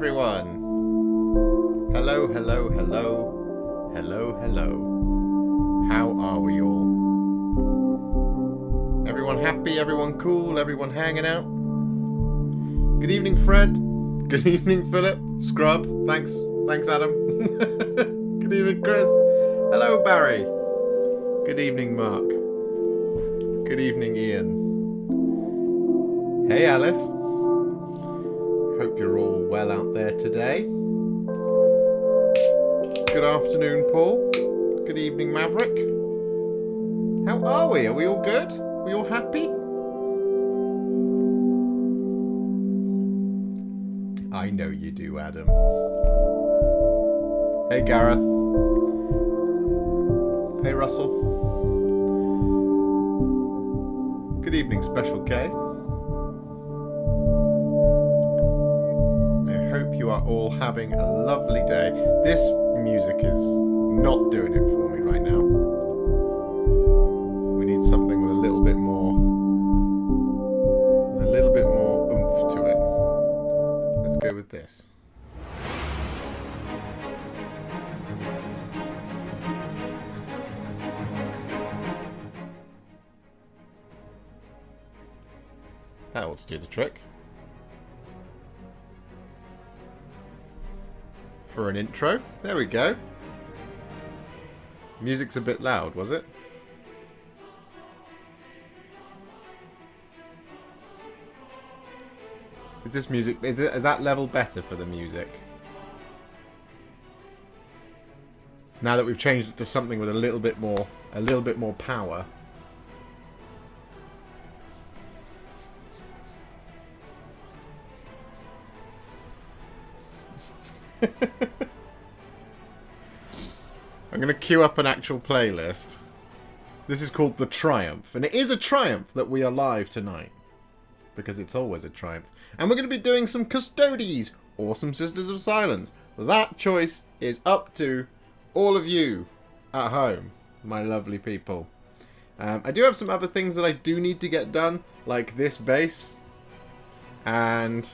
everyone. Hello, hello, hello. Hello, hello. How are we all? Everyone happy? Everyone cool? Everyone hanging out? Good evening, Fred. Good evening, Philip. Scrub. Thanks, Adam. Good evening, Chris. Hello, Barry. Good evening, Mark. Good evening, Ian. Hey, Alice. Hope you're all well out there today. Good afternoon, Paul. Good evening, Maverick. How are we? Are we all good? Are we all happy? I know you do, Adam. Hey, Gareth. Hey, Russell. Good evening, Special K. I hope you are all having a lovely day. This music is not doing it for me right now. We need something with a little bit more oomph to it. Let's go with this. That ought to do the trick. For an intro. There we go. Music's a bit loud, was it? Is this music... Is that level better for the music? Now that we've changed it to something with a little bit more power. I'm going to queue up an actual playlist. This is called The Triumph. And it is a triumph that we are live tonight. Because it's always a triumph. And we're going to be doing some Custodes or some Sisters of Silence. That choice is up to all of you at home, my lovely people. I do have some other things that I do need to get done. Like this base. And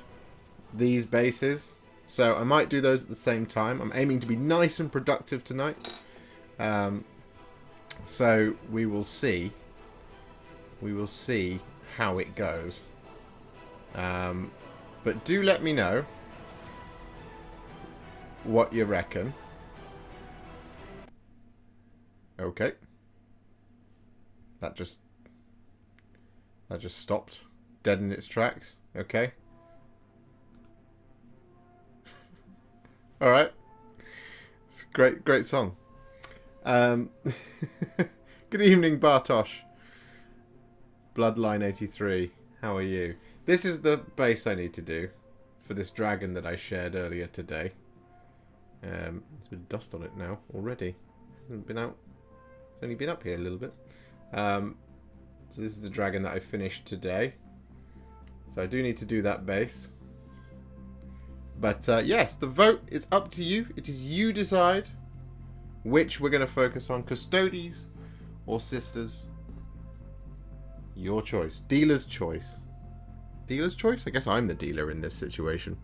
these bases. So I might do those at the same time. I'm aiming to be nice and productive tonight. So we will see. We will see how it goes. But do let me know what you reckon. Okay. That just stopped dead in its tracks. Okay. All right, it's a great song. Good evening, Bartosz. Bloodline 83. How are you? This is the base I need to do for this dragon that I shared earlier today. There's a bit of dust on it now already. Hasn't been out. It's only been up here a little bit. So this is the dragon that I finished today. So I do need to do that base. But yes, the vote is up to you. It is you decide which we're going to focus on. Custodes or Sisters. Your choice. Dealer's choice. Dealer's choice? I guess I'm the dealer in this situation.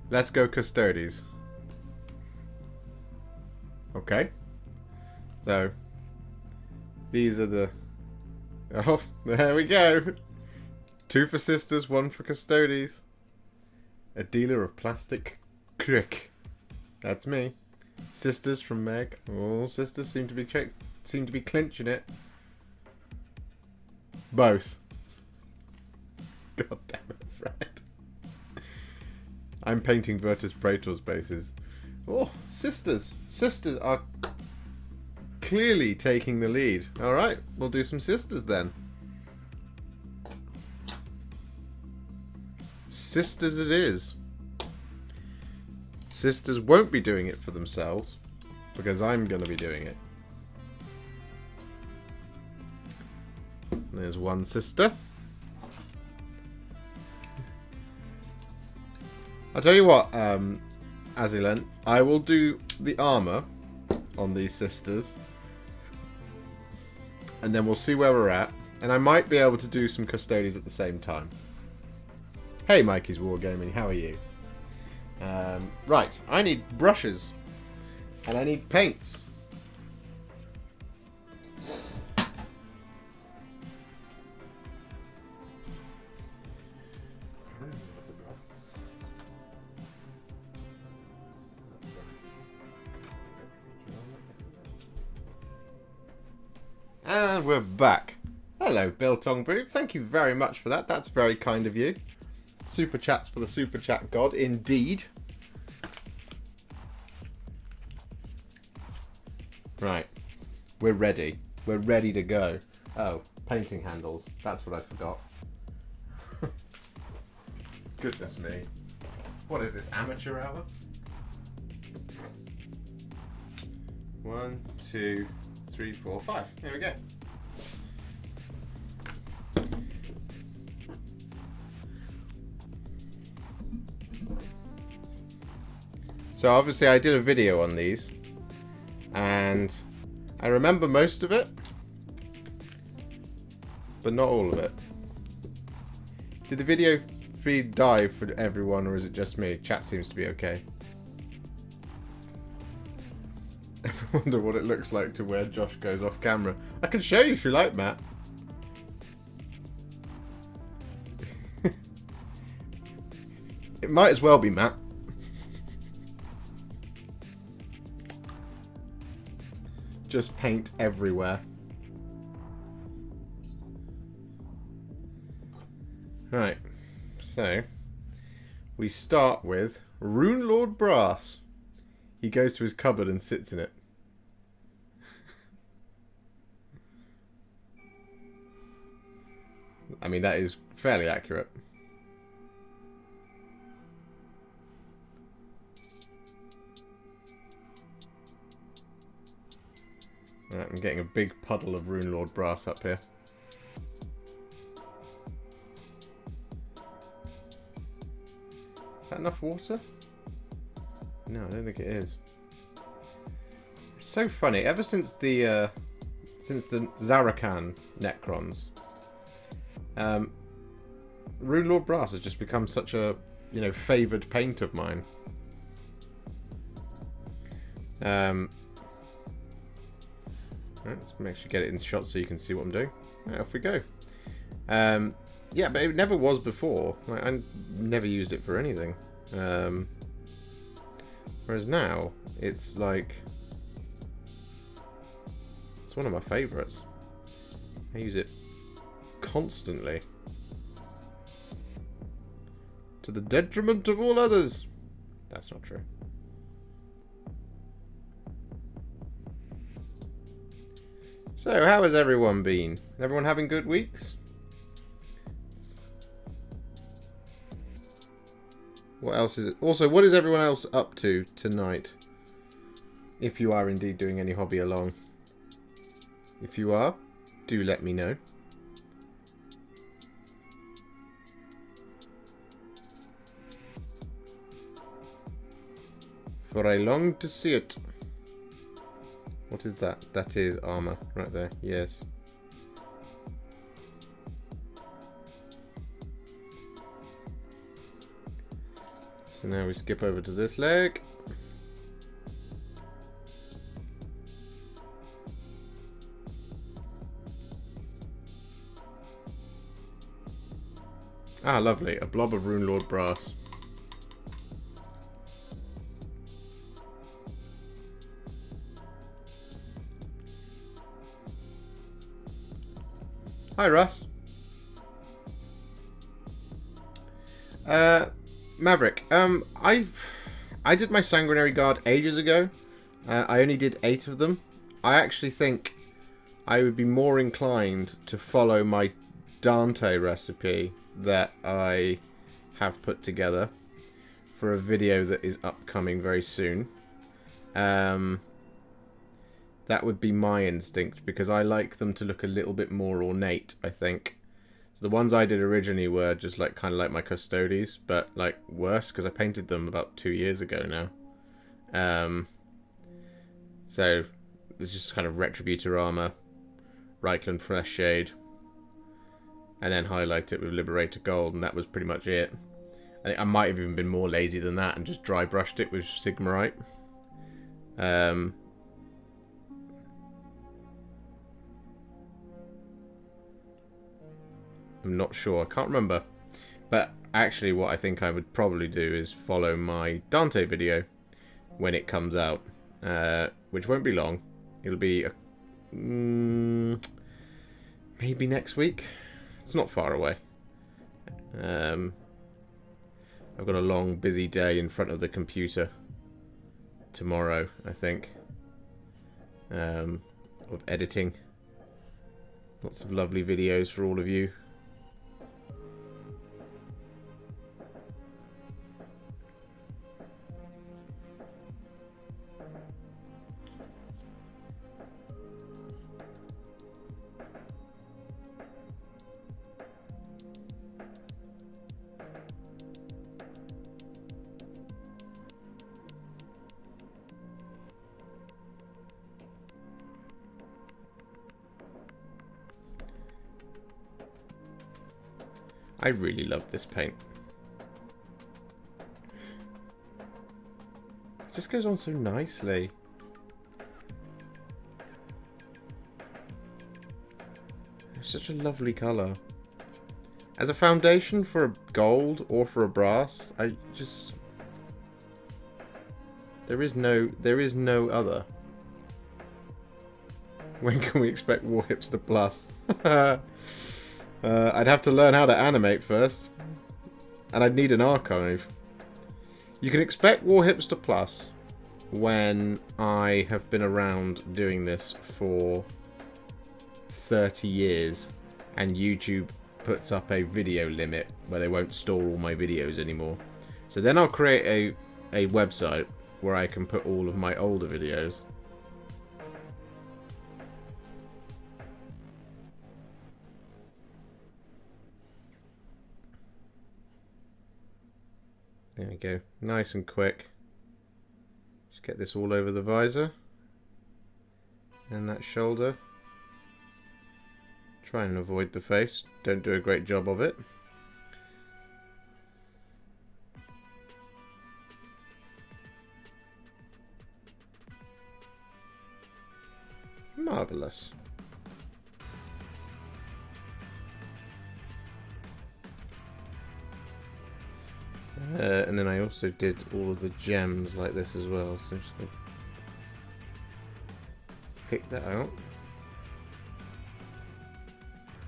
Let's go Custodes. Okay. So... these are the... oh, there we go. 2 for Sisters, 1 for Custodes. A dealer of plastic crick. That's me. Sisters from Meg. Oh, Sisters seem to be clinching it. Both. God damn it, Fred. I'm painting Virtus Praetor's bases. Oh, Sisters. Sisters are... clearly taking the lead. Alright, we'll do some Sisters then. Sisters it is. Sisters won't be doing it for themselves, because I'm going to be doing it. There's one sister. I'll tell you what, Azilen, I will do the armour on these sisters. and then we'll see where we're at. And I might be able to do some Custodes at the same time. Hey, Mikey's Wargaming, how are you? Right, I need brushes. And I need paints. And we're back. Hello, Bill Tongbrew. Thank you very much for that. That's very kind of you. Super chats for the super chat god, indeed. Right. We're ready. We're ready to go. Oh, painting handles. That's what I forgot. Goodness me. What is this, amateur hour? 1, 2, 3, 4, 5. There we go. So obviously I did a video on these, and I remember most of it, but not all of it. Did the video feed die for everyone, or is it just me? Chat seems to be okay. I wonder what it looks like to where Josh goes off camera. I can show you if you like, Matt. It might as well be Matt. Just paint everywhere. Right, so we start with Rune Lord Brass. He goes to his cupboard and sits in it. I mean, that is fairly accurate. Right, I'm getting a big puddle of Rune Lord Brass up here. Is that enough water? No, I don't think it is. It's so funny. Ever since the Zarakan Necrons, Rune Lord Brass has just become such a, you know, favoured paint of mine. Right, let's make sure you get it in shot so you can see what I'm doing. Right, off we go. Yeah, but it never was before. Like, I never used it for anything. Whereas now, it's like... it's one of my favourites. I use it constantly. To the detriment of all others. That's not true. So, how has everyone been? Everyone having good weeks? What else is it? Also, what is everyone else up to tonight? If you are indeed doing any hobby along. If you are, do let me know. For I long to see it. What is that? That is armor right there. Yes. So now we skip over to this leg. Ah, lovely. A blob of Rune Lord Brass. Hi, Russ. Maverick. I did my Sanguinary Guard ages ago. I only did 8 of them. I actually think I would be more inclined to follow my Dante recipe that I have put together for a video that is upcoming very soon. That would be my instinct, because I like them to look a little bit more ornate, I think. So the ones I did originally were just like kind of like my Custodes, but like worse, because I painted them about 2 years ago now. So it's just kind of Retributor armor, Reichland Fresh Shade, and then highlight it with Liberator Gold, and that was pretty much it. I think I might have even been more lazy than that and just dry brushed it with Sigmarite. I'm not sure, I can't remember. But actually what I think I would probably do is follow my Dante video when it comes out, which won't be long. It'll be maybe next week. It's not far away. I've got a long busy day in front of the computer tomorrow, I think, of editing. Lots of lovely videos for all of you. I really love this paint. It just goes on so nicely. It's such a lovely colour. As a foundation for a gold or for a brass, I just... There is no other. When can we expect Warhipster Plus? I'd have to learn how to animate first. And I'd need an archive. You can expect Warhipster Plus when I have been around doing this for 30 years and YouTube puts up a video limit where they won't store all my videos anymore. So then I'll create a website where I can put all of my older videos. There we go. Nice and quick. Just get this all over the visor. And that shoulder. Try and avoid the face. Don't do a great job of it. Marvellous. And then I also did all of the gems like this as well, so just gonna pick that out.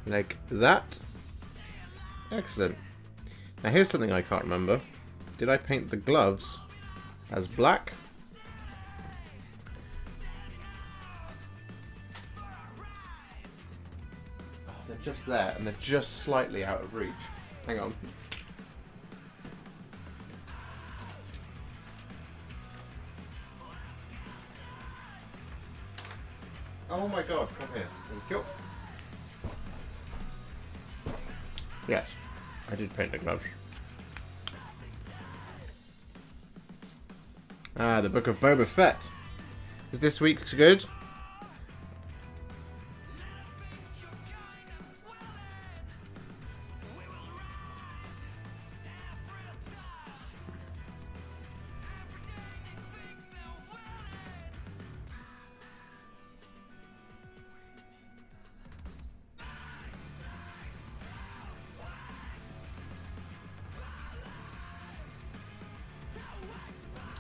Like that. Excellent. Now here's something I can't remember. Did I paint the gloves as black? Oh, they're just there, and they're just slightly out of reach. Hang on. Oh my god, come here. Thank you. Yes, I did paint the gloves. Ah, the Book of Boba Fett. Is this week's good?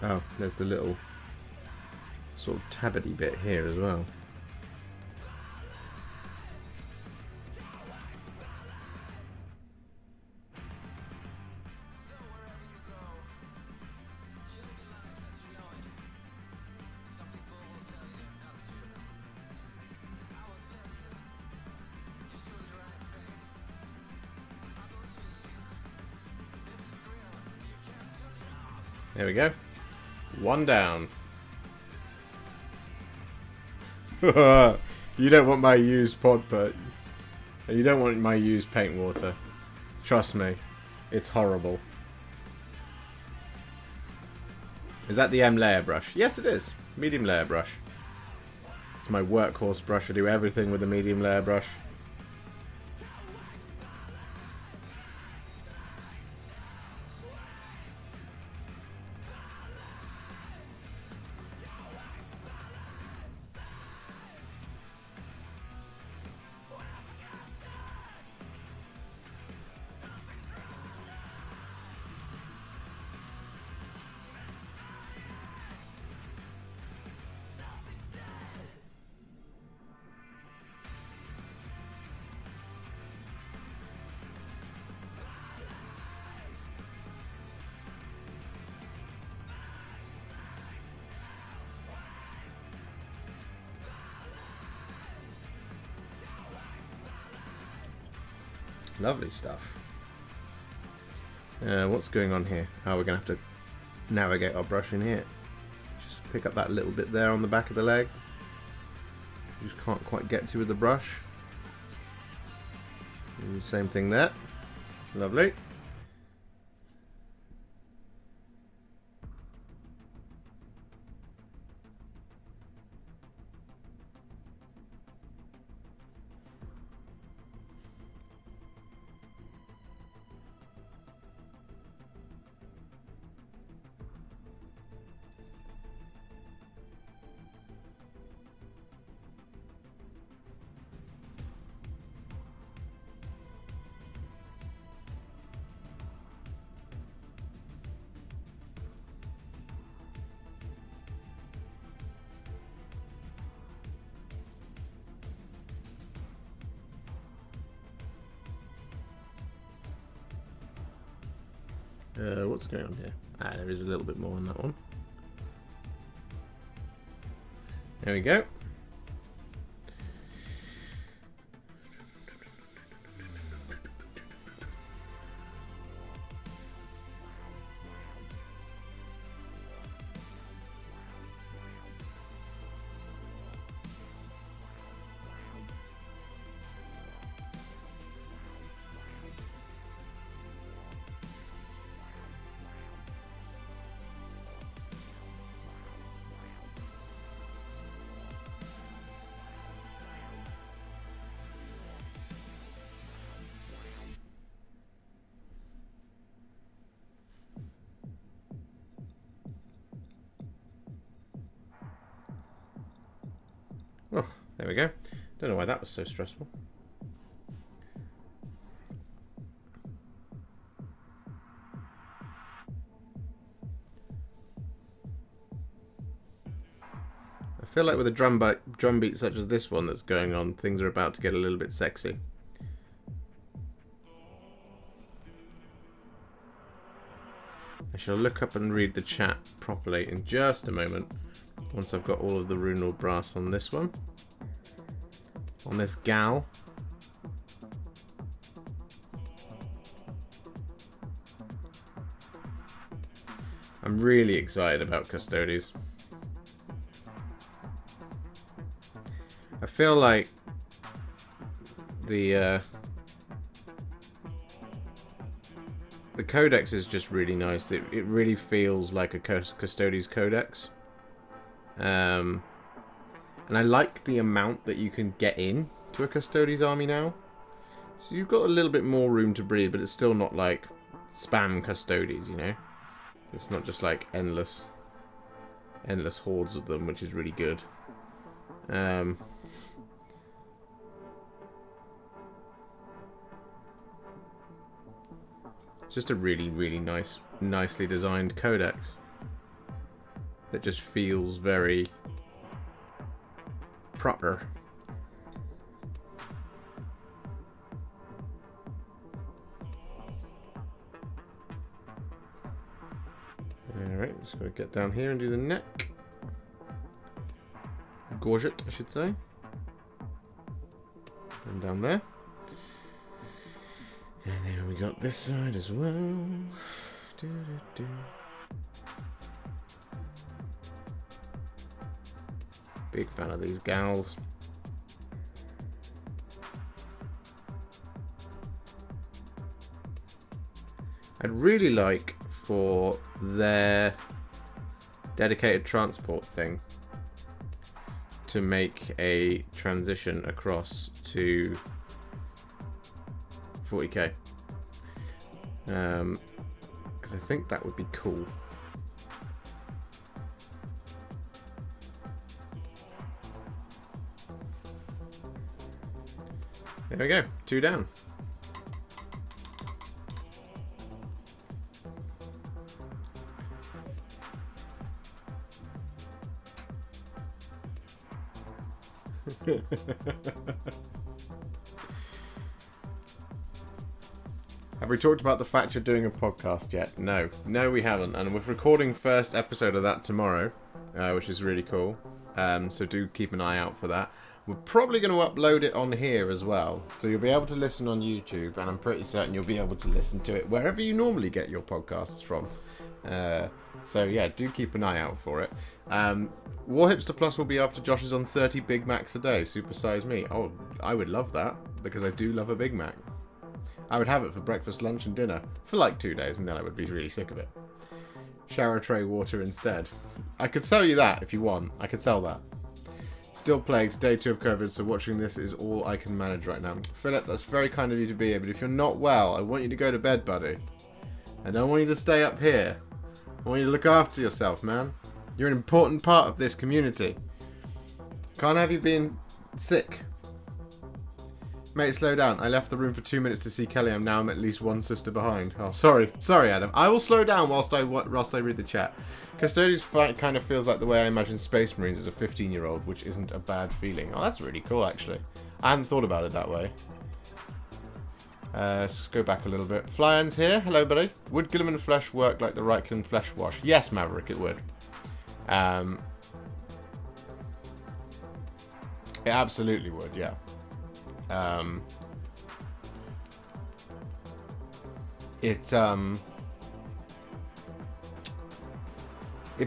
Oh, there's the little sort of tabby bit here as well. There we go. One down. You don't want my used pod put. You don't want my used paint water. Trust me. It's horrible. Is that the M layer brush? Yes, it is. Medium layer brush. It's my workhorse brush. I do everything with a medium layer brush. Lovely stuff. What's going on here? Oh, we're going to have to navigate our brush in here. Just pick up that little bit there on the back of the leg. You just can't quite get to with the brush. And the same thing there. Lovely. What's going on here? Ah, there is a little bit more on that one. There we go. Oh, there we go. Don't know why that was so stressful. I feel like with a drum beat such as this one that's going on, things are about to get a little bit sexy. I shall look up and read the chat properly in just a moment, once I've got all of the runal brass on this one. On this gal. I'm really excited about Custodes. I feel like the codex is just really nice. It really feels like a Custodes codex. And I like the amount that you can get in to a Custodes army now. So you've got a little bit more room to breathe, but it's still not like spam Custodes, you know? It's not just like endless hordes of them, which is really good. It's just a really, really nicely designed codex that just feels very proper. Alright, just gotta get down here and do the neck. Gorget, I should say. And down there. And then we got this side as well. Big fan of these gals. I'd really like for their dedicated transport thing to make a transition across to 40k. Because I think that would be cool. There we go, 2 down. Have we talked about the fact you're doing a podcast yet? No. No, we haven't. And we're recording first episode of that tomorrow, which is really cool. So do keep an eye out for that. We're probably going to upload it on here as well. So you'll be able to listen on YouTube, and I'm pretty certain you'll be able to listen to it wherever you normally get your podcasts from. So yeah, do keep an eye out for it. Warhipster Plus will be after Josh is on 30 Big Macs a day. Supersize me. Oh, I would love that, because I do love a Big Mac. I would have it for breakfast, lunch and dinner for like 2 days, and then I would be really sick of it. Shower tray water instead. I could sell you that if you want. I could sell that. Still plagued, day 2 of COVID, so watching this is all I can manage right now. Philip, that's very kind of you to be here, but if you're not well, I want you to go to bed, buddy. I don't want you to stay up here. I want you to look after yourself, man. You're an important part of this community. Can't have you being sick. Mate, slow down. I left the room for 2 minutes to see Kelly. I'm at least 1 sister behind. Oh, sorry. Sorry, Adam. I will slow down whilst I read the chat. Custodes kind of feels like the way I imagine Space Marines as a 15-year-old, which isn't a bad feeling. Oh, that's really cool, actually. I hadn't thought about it that way. Let's just go back a little bit. Flyans here. Hello, buddy. Would Gilliman Flesh work like the Reichland Flesh Wash? Yes, Maverick, it would. It absolutely would, yeah. It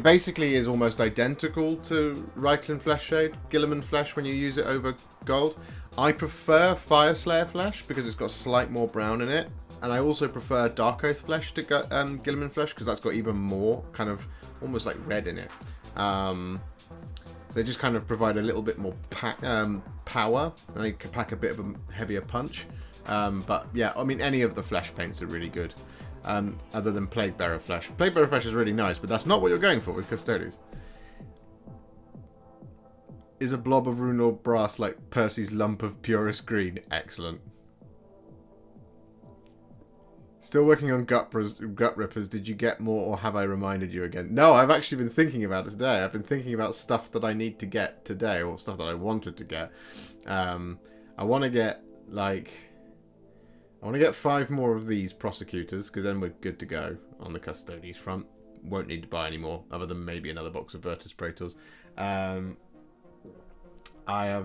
basically is almost identical to Reichland Flesh Shade, Gilliman Flesh when you use it over gold. I prefer Fireslayer Flesh because it's got slight more brown in it, and I also prefer Dark Oath Flesh to Gilliman Flesh because that's got even more kind of almost like red in it. So they just kind of provide a little bit more power, and they can pack a bit of a heavier punch. But yeah, I mean, any of the flesh paints are really good, other than Plague Bearer Flesh. Plague Bearer Flesh is really nice, but that's not what you're going for with Custodes. Is a blob of Runelord brass like Percy's lump of purest green? Excellent. Still working on gut rippers. Did you get more, or have I reminded you again? No, I've actually been thinking about it today. I've been thinking about stuff that I need to get today, or stuff that I wanted to get. I want to get, like... I want to get 5 more of these prosecutors, because then we're good to go on the Custodes front. Won't need to buy any more, other than maybe another box of Virtus Praetors. I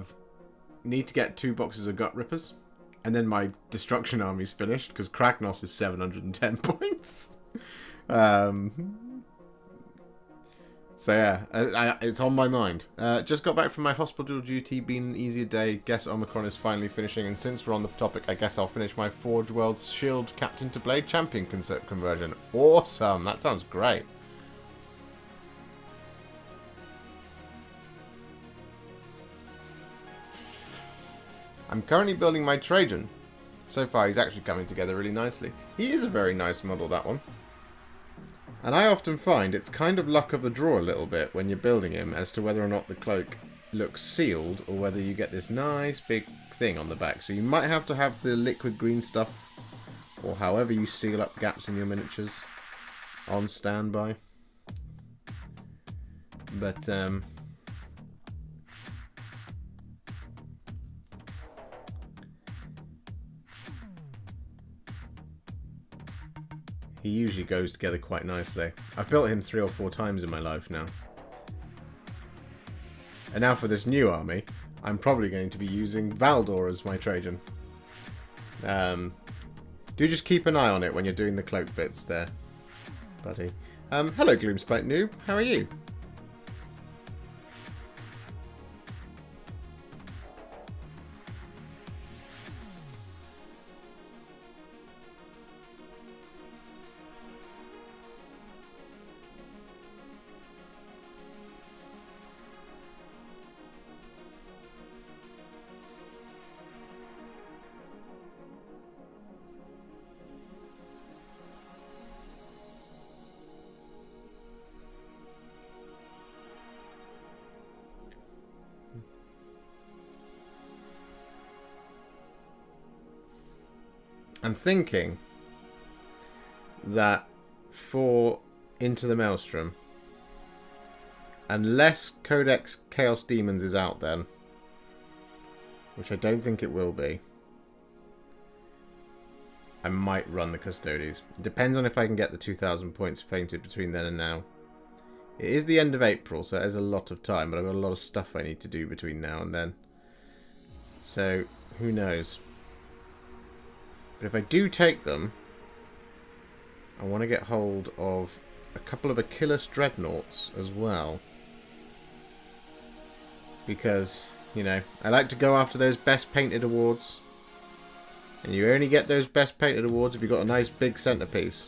need to get 2 boxes of Gut Rippers, and then my Destruction Army's finished, because Kragnos is 710 points. So yeah, it's on my mind. Just got back from my hospital duty, been an easier day. Guess Omicron is finally finishing, and since we're on the topic, I guess I'll finish my Forge World's Shield Captain to Blade Champion concept conversion. Awesome, that sounds great. I'm currently building my Trajan. So far, he's actually coming together really nicely. He is a very nice model, that one. And I often find it's kind of luck of the draw a little bit when you're building him as to whether or not the cloak looks sealed or whether you get this nice big thing on the back. So you might have to have the liquid green stuff, or however you seal up gaps in your miniatures, on standby. But, he usually goes together quite nicely. I've built him 3 or 4 times in my life now. And now for this new army, I'm probably going to be using Valdor as my Trajan. Do just keep an eye on it when you're doing the cloak bits there, buddy. Hello Gloomspite Noob, how are you? I'm thinking that for Into the Maelstrom, unless Codex Chaos Demons is out then, which I don't think it will be, I might run the Custodes. It depends on if I can get the 2,000 points painted between then and now. It is the end of April, so it is a lot of time, but I've got a lot of stuff I need to do between now and then. So, who knows? But if I do take them, I want to get hold of a couple of Achilles Dreadnoughts as well. Because, you know, I like to go after those Best Painted awards. And you only get those Best Painted awards if you've got a nice big centerpiece.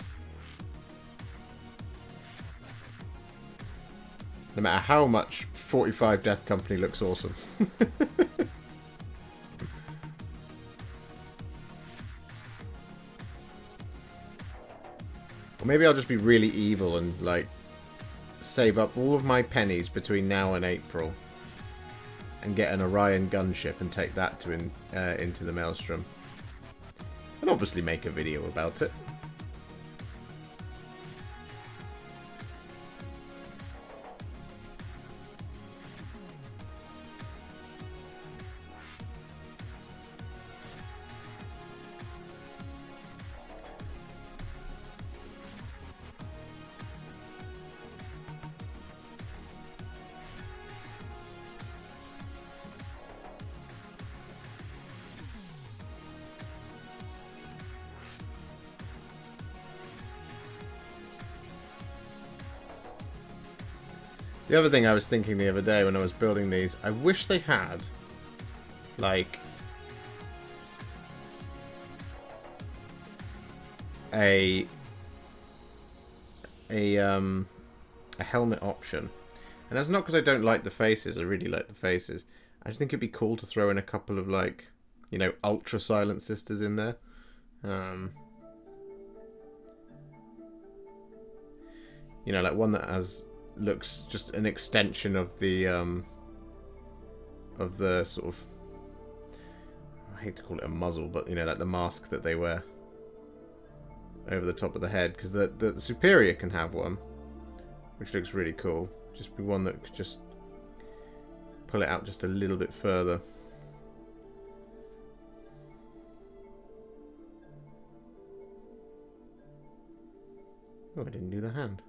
No matter how much 45 Death Company looks awesome. Or maybe I'll just be really evil and, like, save up all of my pennies between now and April. And get an Orion gunship and take that to Into the Maelstrom. And obviously make a video about it. The other thing I was thinking the other day when I was building these, I wish they had, like, a helmet option. And that's not because I don't like the faces, I really like the faces. I just think it'd be cool to throw in a couple of, like, you know, ultra silent sisters in there. You know, like one that looks just an extension of the sort of, I hate to call it a muzzle, but you know, like the mask that they wear over the top of the head, because the superior can have one, which looks really cool. Just be one that could just pull it out just a little bit further. Oh, I didn't do the hand.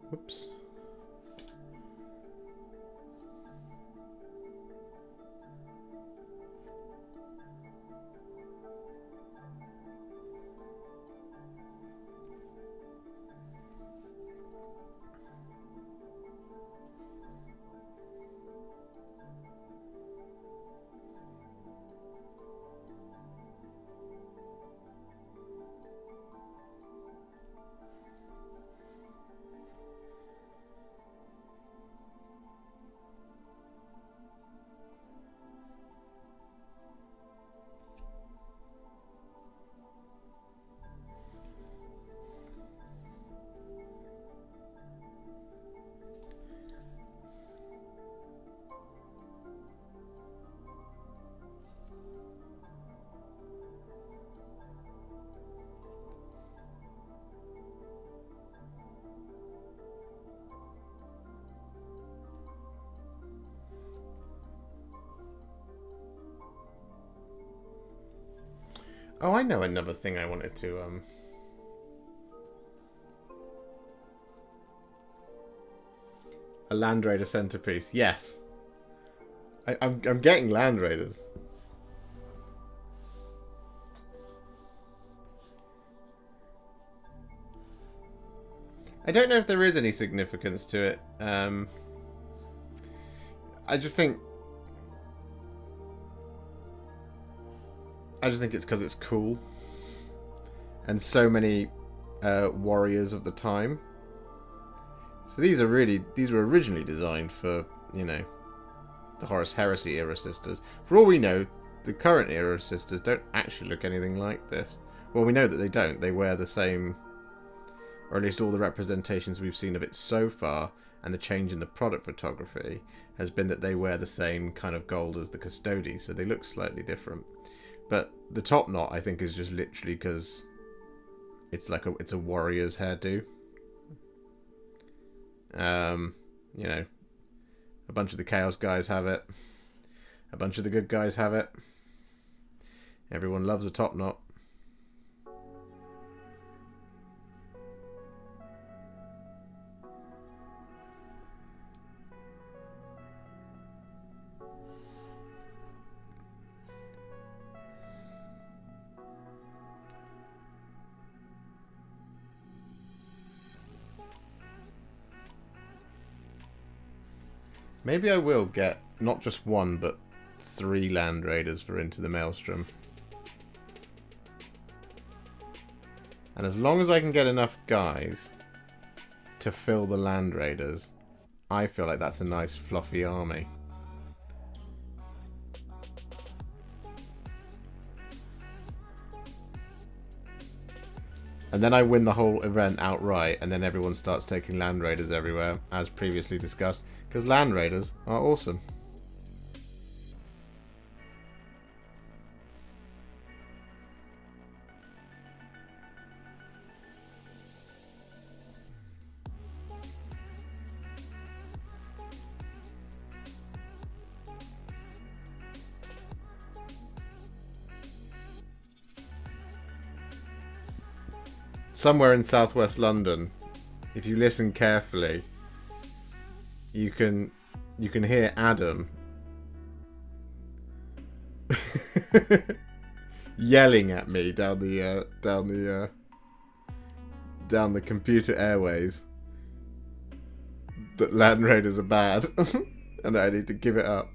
Whoops. Oh, I know another thing I wanted to a Land Raider centerpiece. Yes. I'm getting Land Raiders. I don't know if there is any significance to it. I just think it's because it's cool. And so many warriors of the time. So these were originally designed for, you know, the Horus Heresy era sisters. For all we know, the current era sisters don't actually look anything like this. Well, we know that they don't. They wear the same, or at least all the representations we've seen of it so far, and the change in the product photography has been that they wear the same kind of gold as the Custodes, so they look slightly different. But the top knot, I think, is just literally because it's a warrior's hairdo. You know, a bunch of the Chaos guys have it. A bunch of the good guys have it. Everyone loves a top knot. Maybe I will get not just one, but 3 Land Raiders for Into the Maelstrom. And as long as I can get enough guys to fill the Land Raiders, I feel like that's a nice fluffy army. And then I win the whole event outright, and then everyone starts taking Land Raiders everywhere, as previously discussed, because Land Raiders are awesome. Somewhere in southwest London, if you listen carefully, you can hear Adam yelling at me down the computer airways that Land Raiders are bad and that I need to give it up.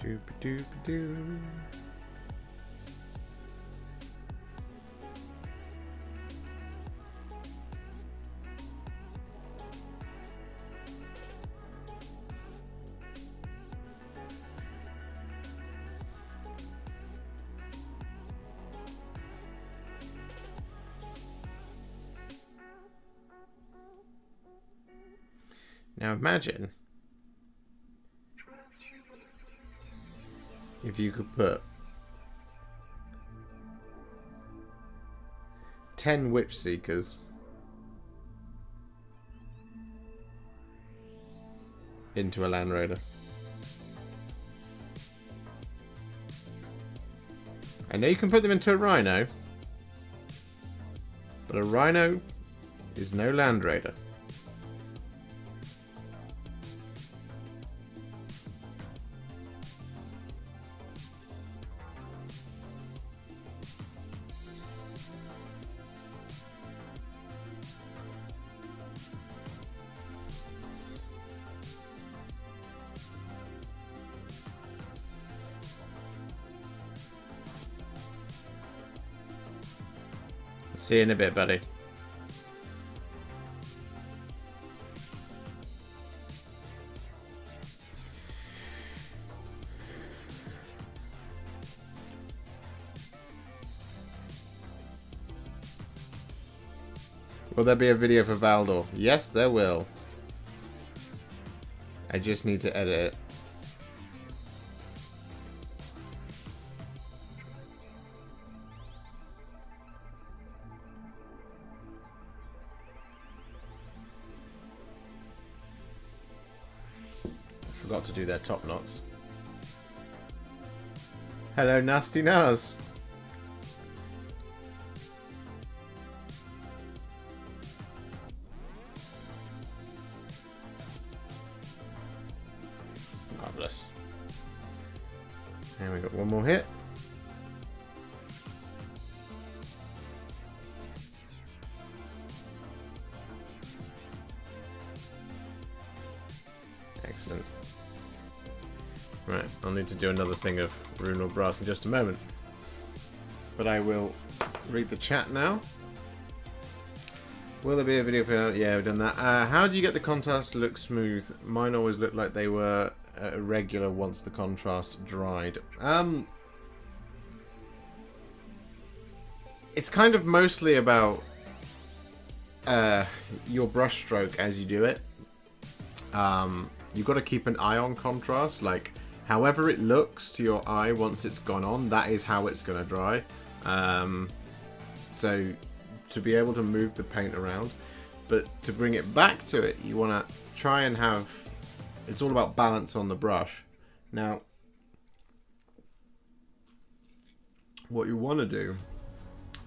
Doop-a-doop-a-doo. Now imagine if you could put 10 Witch Seekers into a Land Raider. I know you can put them into a Rhino, but a Rhino is no Land Raider. See you in a bit, buddy. Will there be a video for Valdor? Yes, there will. I just need to edit it. forgot to do their top knots. Hello, Nasty Naz. Marvellous. And we got one more hit. Excellent. Right, I'll need to do another thing of rune or brass in just a moment. But I will read the chat now. Will there be a video for... Yeah, we've done that. How do you get the contrast to look smooth? Mine always looked like they were irregular once the contrast dried. It's kind of mostly about your brush stroke as you do it. You've got to keep an eye on contrast. Like, however it looks to your eye once it's gone on, that is how it's going to dry. So to be able to move the paint around, but to bring it back to it, you want to try and have... It's all about balance on the brush. Now, what you want to do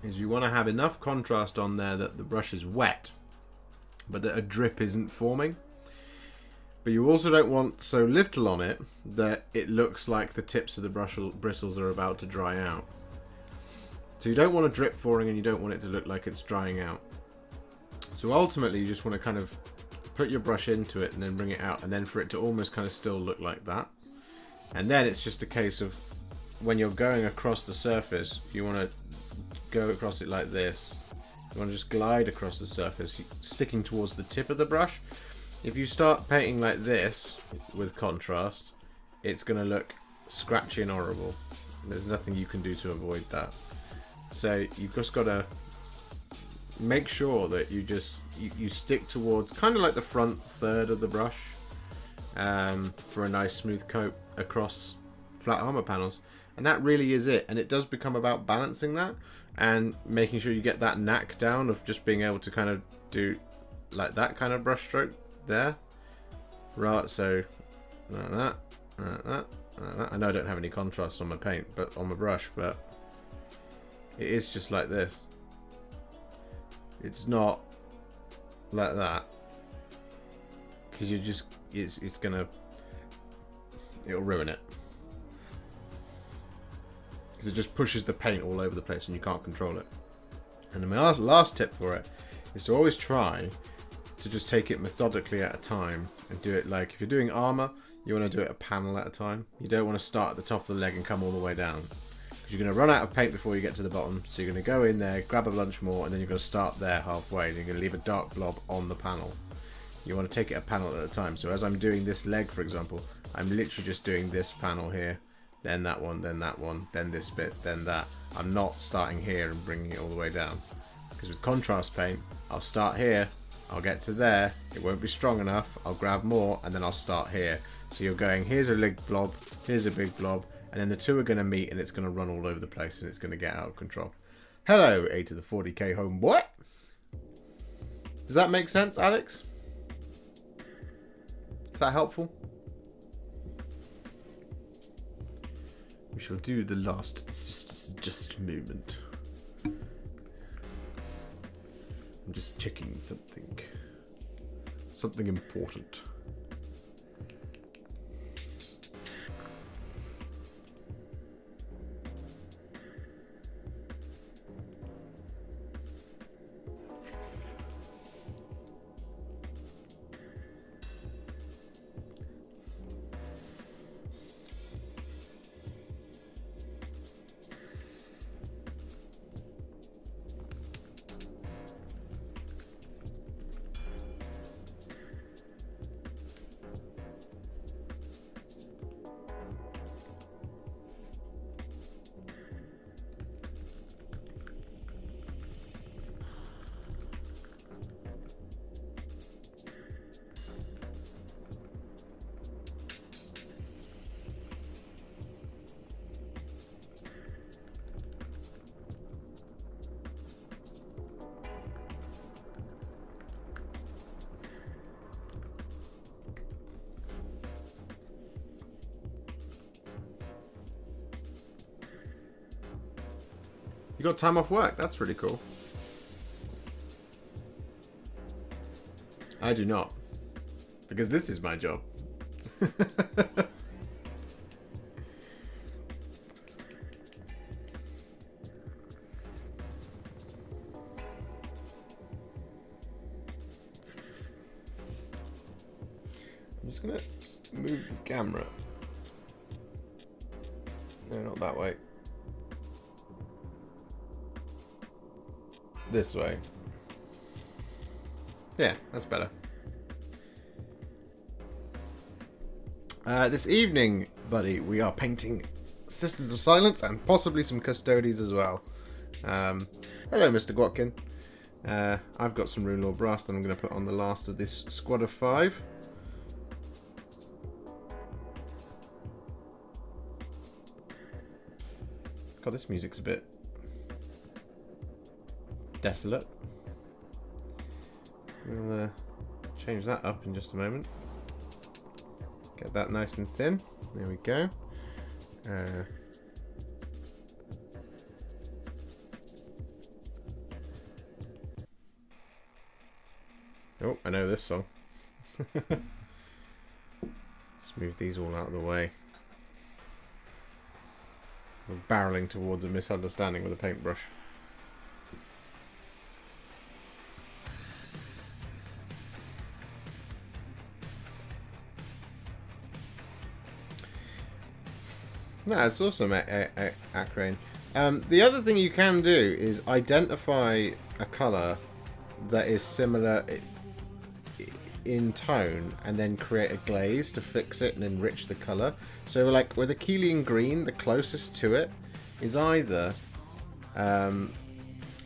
is you want to have enough contrast on there that the brush is wet, but that a drip isn't forming. But you also don't want so little on it that it looks like the tips of the bristles are about to dry out. So you don't want a drip forming, and you don't want it to look like it's drying out. So ultimately you just want to kind of put your brush into it and then bring it out, and then for it to almost kind of still look like that. And then it's just a case of when you're going across the surface, you want to go across it like this. You want to just glide across the surface, sticking towards the tip of the brush. If you start painting like this with contrast, it's going to look scratchy and horrible. There's nothing you can do to avoid that. So you've just got to make sure that you stick towards kind of like the front third of the brush for a nice smooth coat across flat armor panels. And that really is it. And it does become about balancing that and making sure you get that knack down of just being able to kind of do like that kind of brush stroke there. Right, so like that, like that, like that. I know I don't have any contrast on my paint, but on my brush, but it is just like this. It's not like that, because you just it's gonna, it'll ruin it, because it just pushes the paint all over the place and you can't control it. And my last tip for it is to always try to just take it methodically at a time and do it like, if you're doing armor, you want to do it a panel at a time. You don't want to start at the top of the leg and come all the way down, because you're going to run out of paint before you get to the bottom. So you're going to go in there, grab a bunch more, and then you're going to start there halfway, and you're going to leave a dark blob on the panel. You want to take it a panel at a time. So as I'm doing this leg, for example, I'm literally just doing this panel here, then that one, then this bit, then that. I'm not starting here and bringing it all the way down, because with contrast paint, I'll start here, I'll get to there, it won't be strong enough, I'll grab more, and then I'll start here. So you're going, here's a big blob, here's a big blob, and then the two are going to meet, and it's going to run all over the place, and it's going to get out of control. Hello, A to the 40k homeboy. Does that make sense, Alex? Is that helpful? We shall do the last just moment. I'm just checking something important. You got time off work. That's really cool. I do not. Because this is my job. I'm just going to move the camera. No, not that way. This way. Yeah, that's better. This evening, buddy, we are painting Sisters of Silence and possibly some Custodes as well. Hello, Mr. Gwatkin. I've got some Rune Lord Brass that I'm going to put on the last of this squad of 5. God, this music's a bit desolate. We'll change that up in just a moment. Get that nice and thin. There we go. Oh, I know this song. Let's move these all out of the way. We're barreling towards a misunderstanding with a paintbrush. No, it's awesome, Acrane. The other thing you can do is identify a colour that is similar in tone and then create a glaze to fix it and enrich the colour. So like with Achillean green, the closest to it is either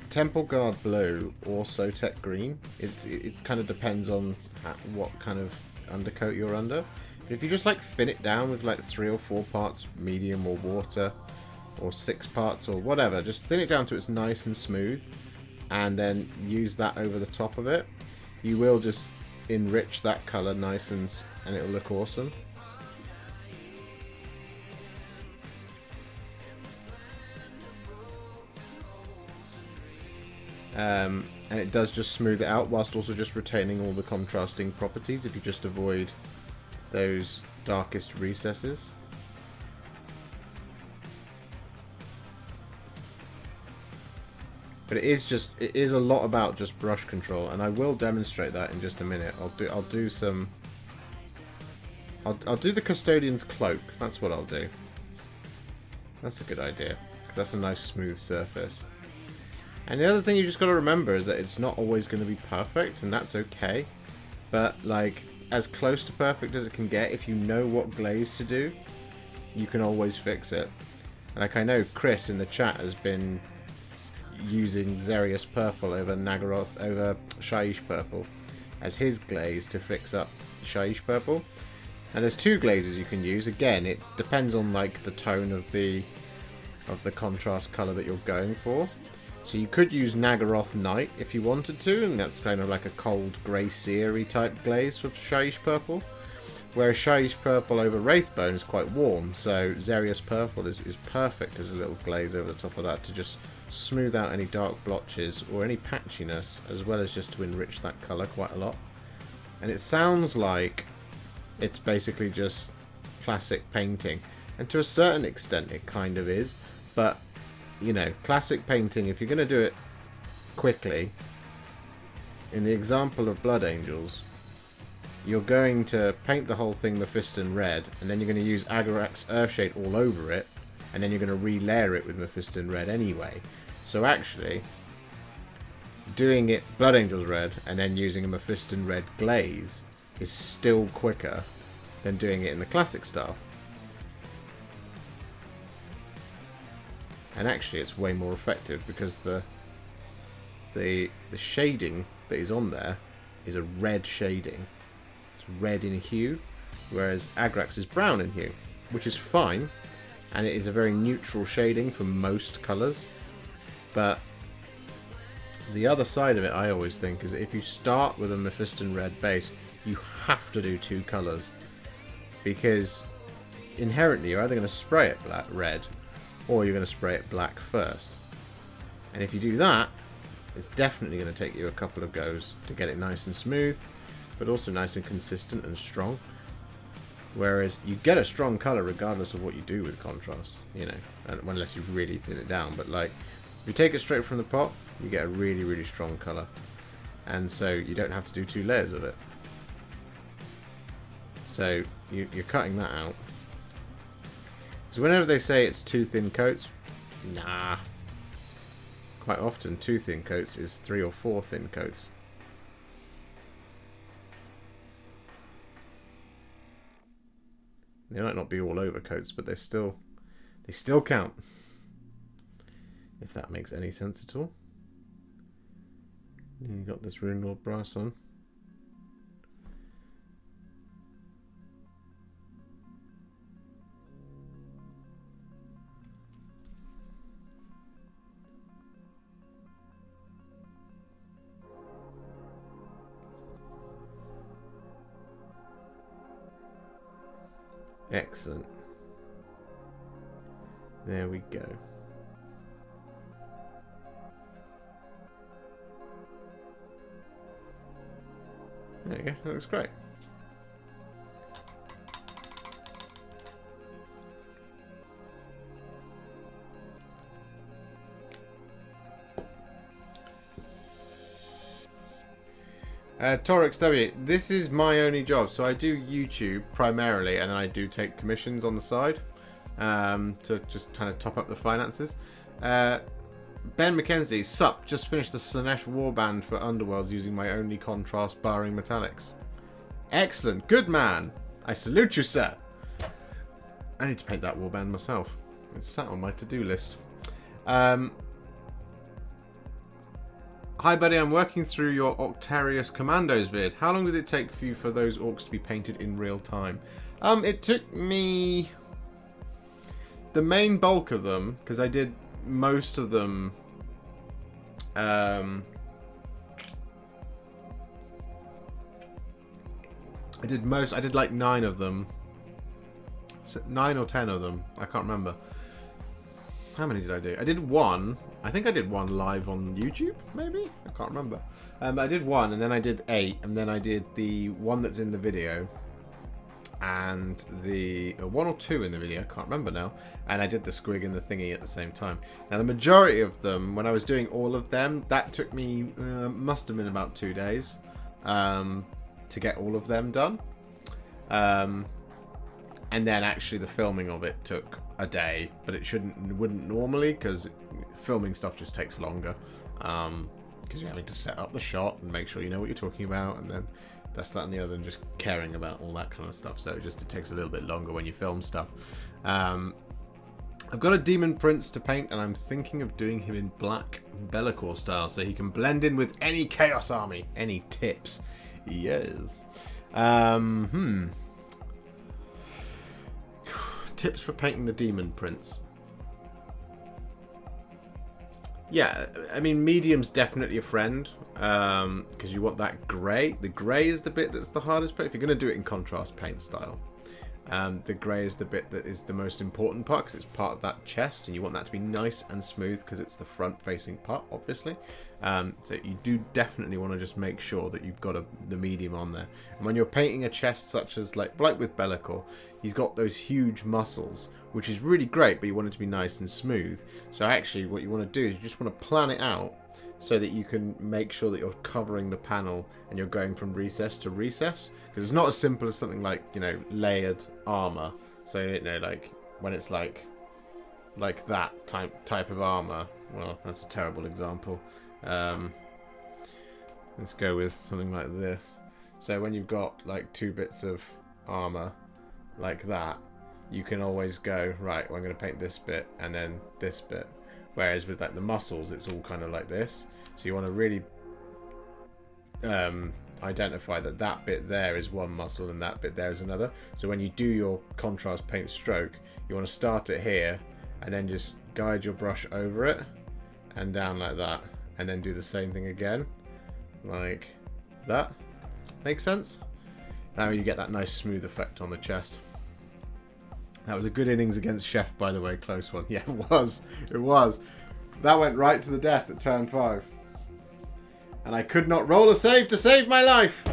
Temple Guard blue or Sotek green. It kind of depends on what kind of undercoat you're under. If you just like thin it down with like 3 or 4 parts medium or water, or 6 parts or whatever, just thin it down to it's nice and smooth, and then use that over the top of it, you will just enrich that colour nice and it'll look awesome. And it does just smooth it out whilst also just retaining all the contrasting properties if you just avoid those darkest recesses. But it is a lot about just brush control, and I will demonstrate that in just a minute. I'll do the Custodian's cloak. That's what I'll do. That's a good idea, because that's a nice smooth surface. And the other thing you just got to remember is that it's not always going to be perfect, and that's okay. But like, as close to perfect as it can get, if you know what glaze to do, you can always fix it. Like, I know Chris in the chat has been using Xerius purple over Nagaroth, over Shaiish purple as his glaze to fix up Shaiish purple. And there's 2 glazes you can use. Again, it depends on like the tone of the contrast color that you're going for. So you could use Nagaroth Night if you wanted to, and that's kind of like a cold grey seary type glaze for Shaiish purple. Whereas Shaiish purple over Wraithbone is quite warm, so Xerius purple is perfect as a little glaze over the top of that to just smooth out any dark blotches or any patchiness, as well as just to enrich that colour quite a lot. And it sounds like it's basically just classic painting, and to a certain extent it kind of is, but you know, classic painting, if you're going to do it quickly, in the example of Blood Angels, you're going to paint the whole thing Mephiston red, and then you're going to use Agarak's Earthshade all over it, and then you're going to re-layer it with Mephiston red anyway. So actually, doing it Blood Angels red, and then using a Mephiston red glaze is still quicker than doing it in the classic style. And actually it's way more effective because the shading that is on there is a red shading. It's red in hue, whereas Agrax is brown in hue, which is fine, and it is a very neutral shading for most colours. But the other side of it, I always think, is that if you start with a Mephiston red base, you have to do 2 colours, because inherently you're either going to spray it red, or you're going to spray it black first. And if you do that, it's definitely going to take you a couple of goes to get it nice and smooth, but also nice and consistent and strong. Whereas you get a strong colour regardless of what you do with contrast, you know, unless you really thin it down. But like, if you take it straight from the pot, you get a really, really strong colour. And so you don't have to do 2 layers of it. So you're cutting that out. So whenever they say it's 2 thin coats, nah. Quite often 2 thin coats is 3 or 4 thin coats. They might not be all over coats, but they still count. If that makes any sense at all. And you got this Rune Lord brass on. Excellent. There we go. There you go. That looks great. Torix W, this is my only job. So I do YouTube primarily, and then I do take commissions on the side to just kind of top up the finances. Ben McKenzie, sup, just finished the Slanesh warband for Underworlds using my only contrast barring metallics. Excellent, good man. I salute you, sir. I need to paint that warband myself. It's sat on my to-do list. Hi buddy, I'm working through your Octarius Commandos vid. How long did it take for you for those orcs to be painted in real time? It took me the main bulk of them, because I did most of them I did like 9 of them. 9 or 10 of them. I can't remember. How many did I do? I did 1. I think I did 1 live on YouTube, maybe? I can't remember. I did 1, and then I did 8, and then I did the one that's in the video, and the 1 or 2 in the video, I can't remember now, and I did the squig and the thingy at the same time. Now, the majority of them, when I was doing all of them, that took me, must have been about 2 days to get all of them done. And then actually the filming of it took a day, but it wouldn't normally, because filming stuff just takes longer, because you're having to set up the shot and make sure you know what you're talking about, and then that's that and the other, and just caring about all that kind of stuff. So it takes a little bit longer when you film stuff. I've got a Demon Prince to paint, and I'm thinking of doing him in black Bellicor style, so he can blend in with any Chaos Army. Any tips? Yes. Tips for painting the Demon Prince. Yeah, I mean, medium's definitely a friend, because you want that grey. The grey is the bit that's the hardest bit. If you're going to do it in contrast paint style, the grey is the bit that is the most important part, because it's part of that chest, and you want that to be nice and smooth, because it's the front-facing part, obviously. So you do definitely want to just make sure that you've got the medium on there. And when you're painting a chest such as, like with Bellicor, he's got those huge muscles, which is really great, but you want it to be nice and smooth. So actually what you want to do is you just want to plan it out so that you can make sure that you're covering the panel and you're going from recess to recess. Because it's not as simple as something like, you know, layered armor. So, you know, like when it's like that type of armor. Well, that's a terrible example. Let's go with something like this. So when you've got like 2 bits of armor like that, you can always go, right, well, I'm going to paint this bit and then this bit. Whereas with like the muscles, it's all kind of like this. So you want to really identify that bit there is one muscle and that bit there is another. So when you do your contrast paint stroke, you want to start it here and then just guide your brush over it and down like that, and then do the same thing again like that. Make sense? Now you get that nice smooth effect on the chest. That was a good innings against Chef, by the way. Close one. Yeah, it was. It was. That went right to the death at turn 5. And I could not roll a save to save my life.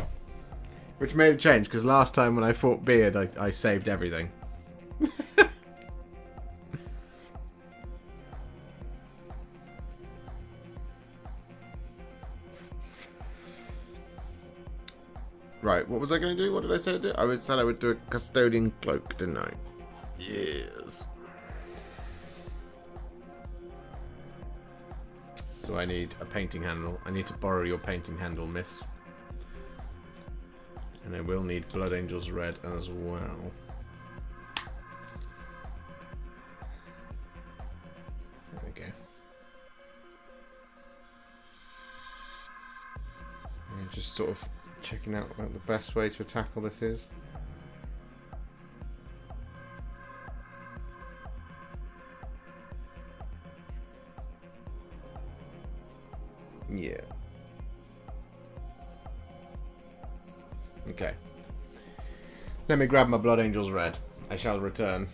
Which made a change, because last time when I fought Beard, I saved everything. Right, what was I going to do? What did I say to do? I said I would do a custodian cloak, didn't I? Yes. So I need a painting handle. I need to borrow your painting handle, miss. And I will need Blood Angels Red as well. There we go. And just sort of checking out what the best way to tackle this is. Yeah. Okay. Let me grab my Blood Angels Red. I shall return.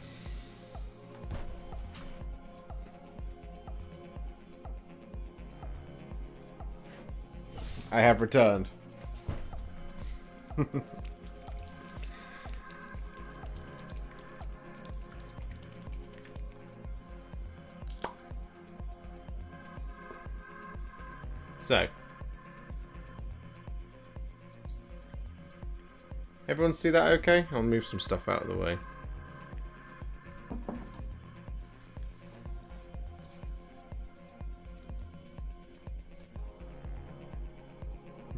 I have returned. So, everyone see that okay? I'll move some stuff out of the way.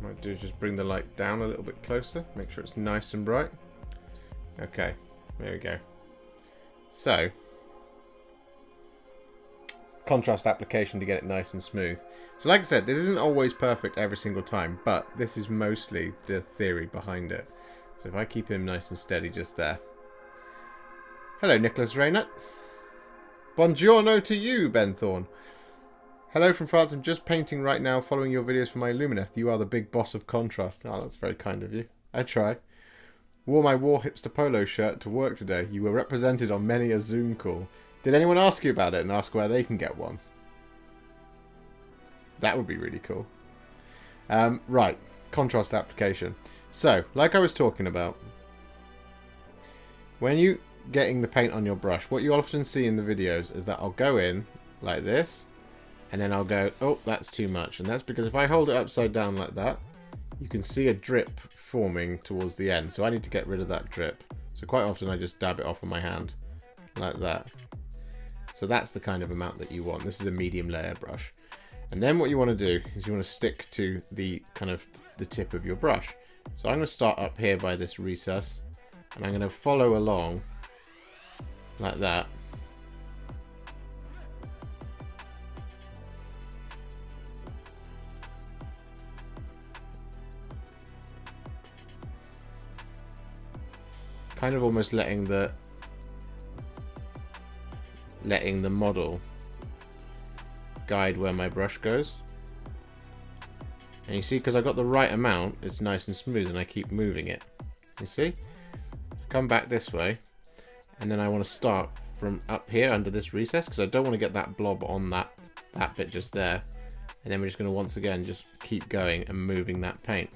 Might do just bring the light down a little bit closer, make sure it's nice and bright. Okay, there we go. So, contrast application to get it nice and smooth. So like I said, this isn't always perfect every single time, but this is mostly the theory behind it. So if I keep him nice and steady just there. Hello, Nicholas Raynott. Buongiorno to you, Ben Thorne. Hello from France. I'm just painting right now, following your videos for my Lumineth. You are the big boss of contrast. Oh, that's very kind of you. I try. Wore my Warhipster polo shirt to work today. You were represented on many a Zoom call. Did anyone ask you about it and ask where they can get one? That would be really cool. Right, contrast application. So, like I was talking about, when you getting the paint on your brush, what you often see in the videos is that I'll go in like this, and then I'll go, oh, that's too much. And that's because if I hold it upside down like that, you can see a drip forming towards the end. So I need to get rid of that drip. So quite often I just dab it off on my hand, like that. So that's the kind of amount that you want. This is a medium layer brush. And then what you want to do is you want to stick to the kind of the tip of your brush. So I'm going to start up here by this recess, and I'm going to follow along like that. Kind of almost letting the model guide where my brush goes. And you see, because I got the right amount, it's nice and smooth, and I keep moving it. You see? Come back this way, and then I want to start from up here under this recess, because I don't want to get that blob on that bit just there. And then we're just going to once again just keep going and moving that paint.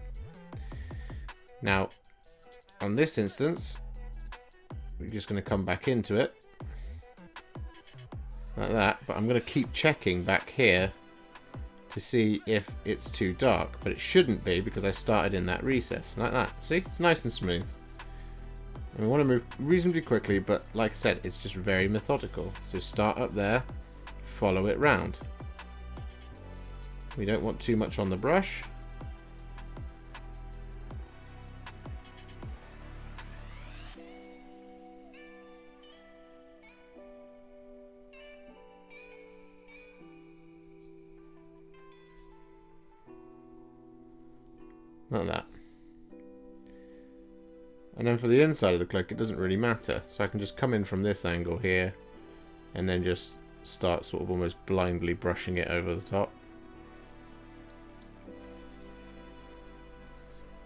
Now, on this instance, we're just going to come back into it like that, but I'm going to keep checking back here to see if it's too dark, but it shouldn't be because I started in that recess like that. See, it's nice and smooth, and we want to move reasonably quickly, but like I said, it's just very methodical. So start up there, follow it round. We don't want too much on the brush. Like that. And then for the inside of the cloak, it doesn't really matter. So I can just come in from this angle here, and then just start sort of almost blindly brushing it over the top.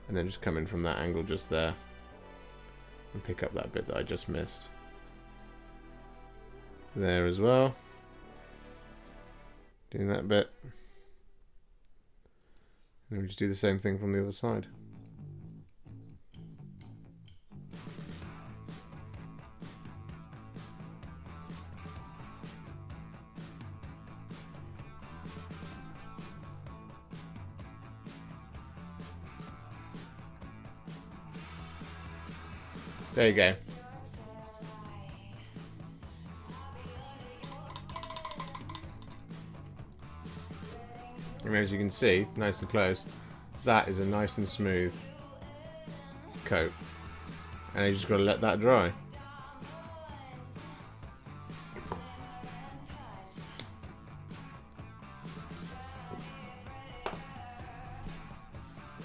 And then just come in from that angle just there, and pick up that bit that I just missed. There as well. Doing that bit. And we just do the same thing from the other side. There you go. And as you can see, nice and close, that is a nice and smooth coat. And you just got to let that dry.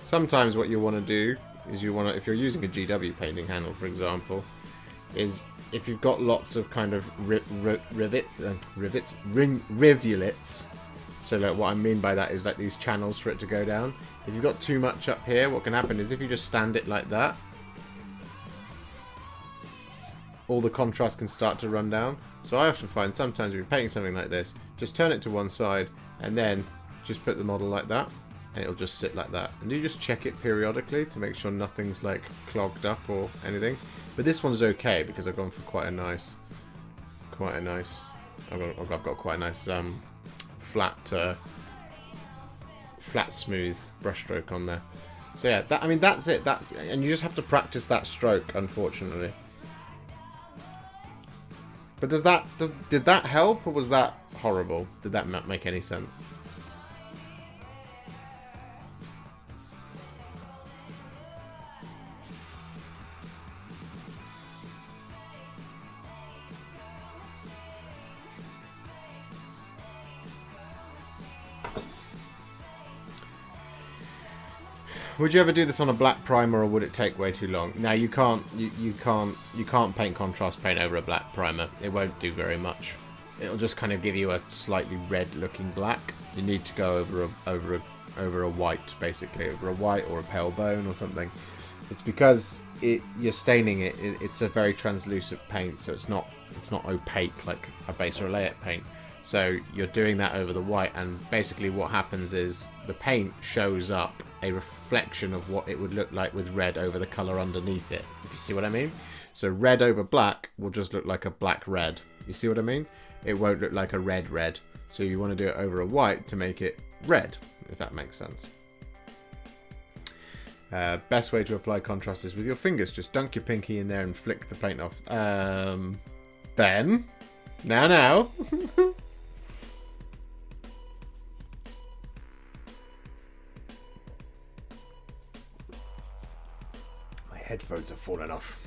Sometimes what you want to do is if you're using a GW painting handle, for example, is if you've got lots of kind of rivulets. So like what I mean by that is like these channels for it to go down. If you've got too much up here, what can happen is if you just stand it like that, all the contrast can start to run down. So I often find sometimes if you're painting something like this, just turn it to one side and then just put the model like that, and it'll just sit like that. And you just check it periodically to make sure nothing's like clogged up or anything. But this one's okay because I've gone for quite a nice I've got quite a nice flat smooth brushstroke on there. So yeah, that's it. And you just have to practice that stroke, unfortunately. But did that help, or was that horrible? Did that not make any sense? Would you ever do this on a black primer, or would it take way too long? Now you can't paint contrast paint over a black primer. It won't do very much. It'll just kind of give you a slightly red-looking black. You need to go over a white, basically, over a white or a pale bone or something. It's because you're staining it. It's a very translucent paint, so it's not opaque like a base or a layout paint. So you're doing that over the white, and basically what happens is the paint shows up a reflection of what it would look like with red over the colour underneath it, if you see what I mean. So red over black will just look like a black red. You see what I mean? It won't look like a red red. So you want to do it over a white to make it red, if that makes sense. Best way to apply contrast is with your fingers. Just dunk your pinky in there and flick the paint off. Ben? Now. Headphones have fallen off.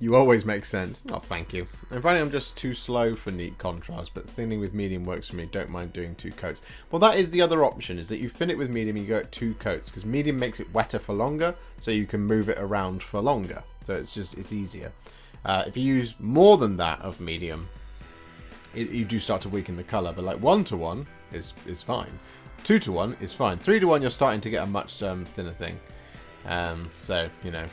You always make sense. Oh, thank you. I'm finding I'm just too slow for neat contrast, but thinning with medium works for me. Don't mind doing 2 coats. Well, that is the other option, is that you thin it with medium and you go at 2 coats, because medium makes it wetter for longer, so you can move it around for longer. So it's easier. If you use more than that of medium, you do start to weaken the colour, but like 1 to 1 is fine. 2 to 1 is fine. 3 to 1, you're starting to get a much thinner thing. So, you know.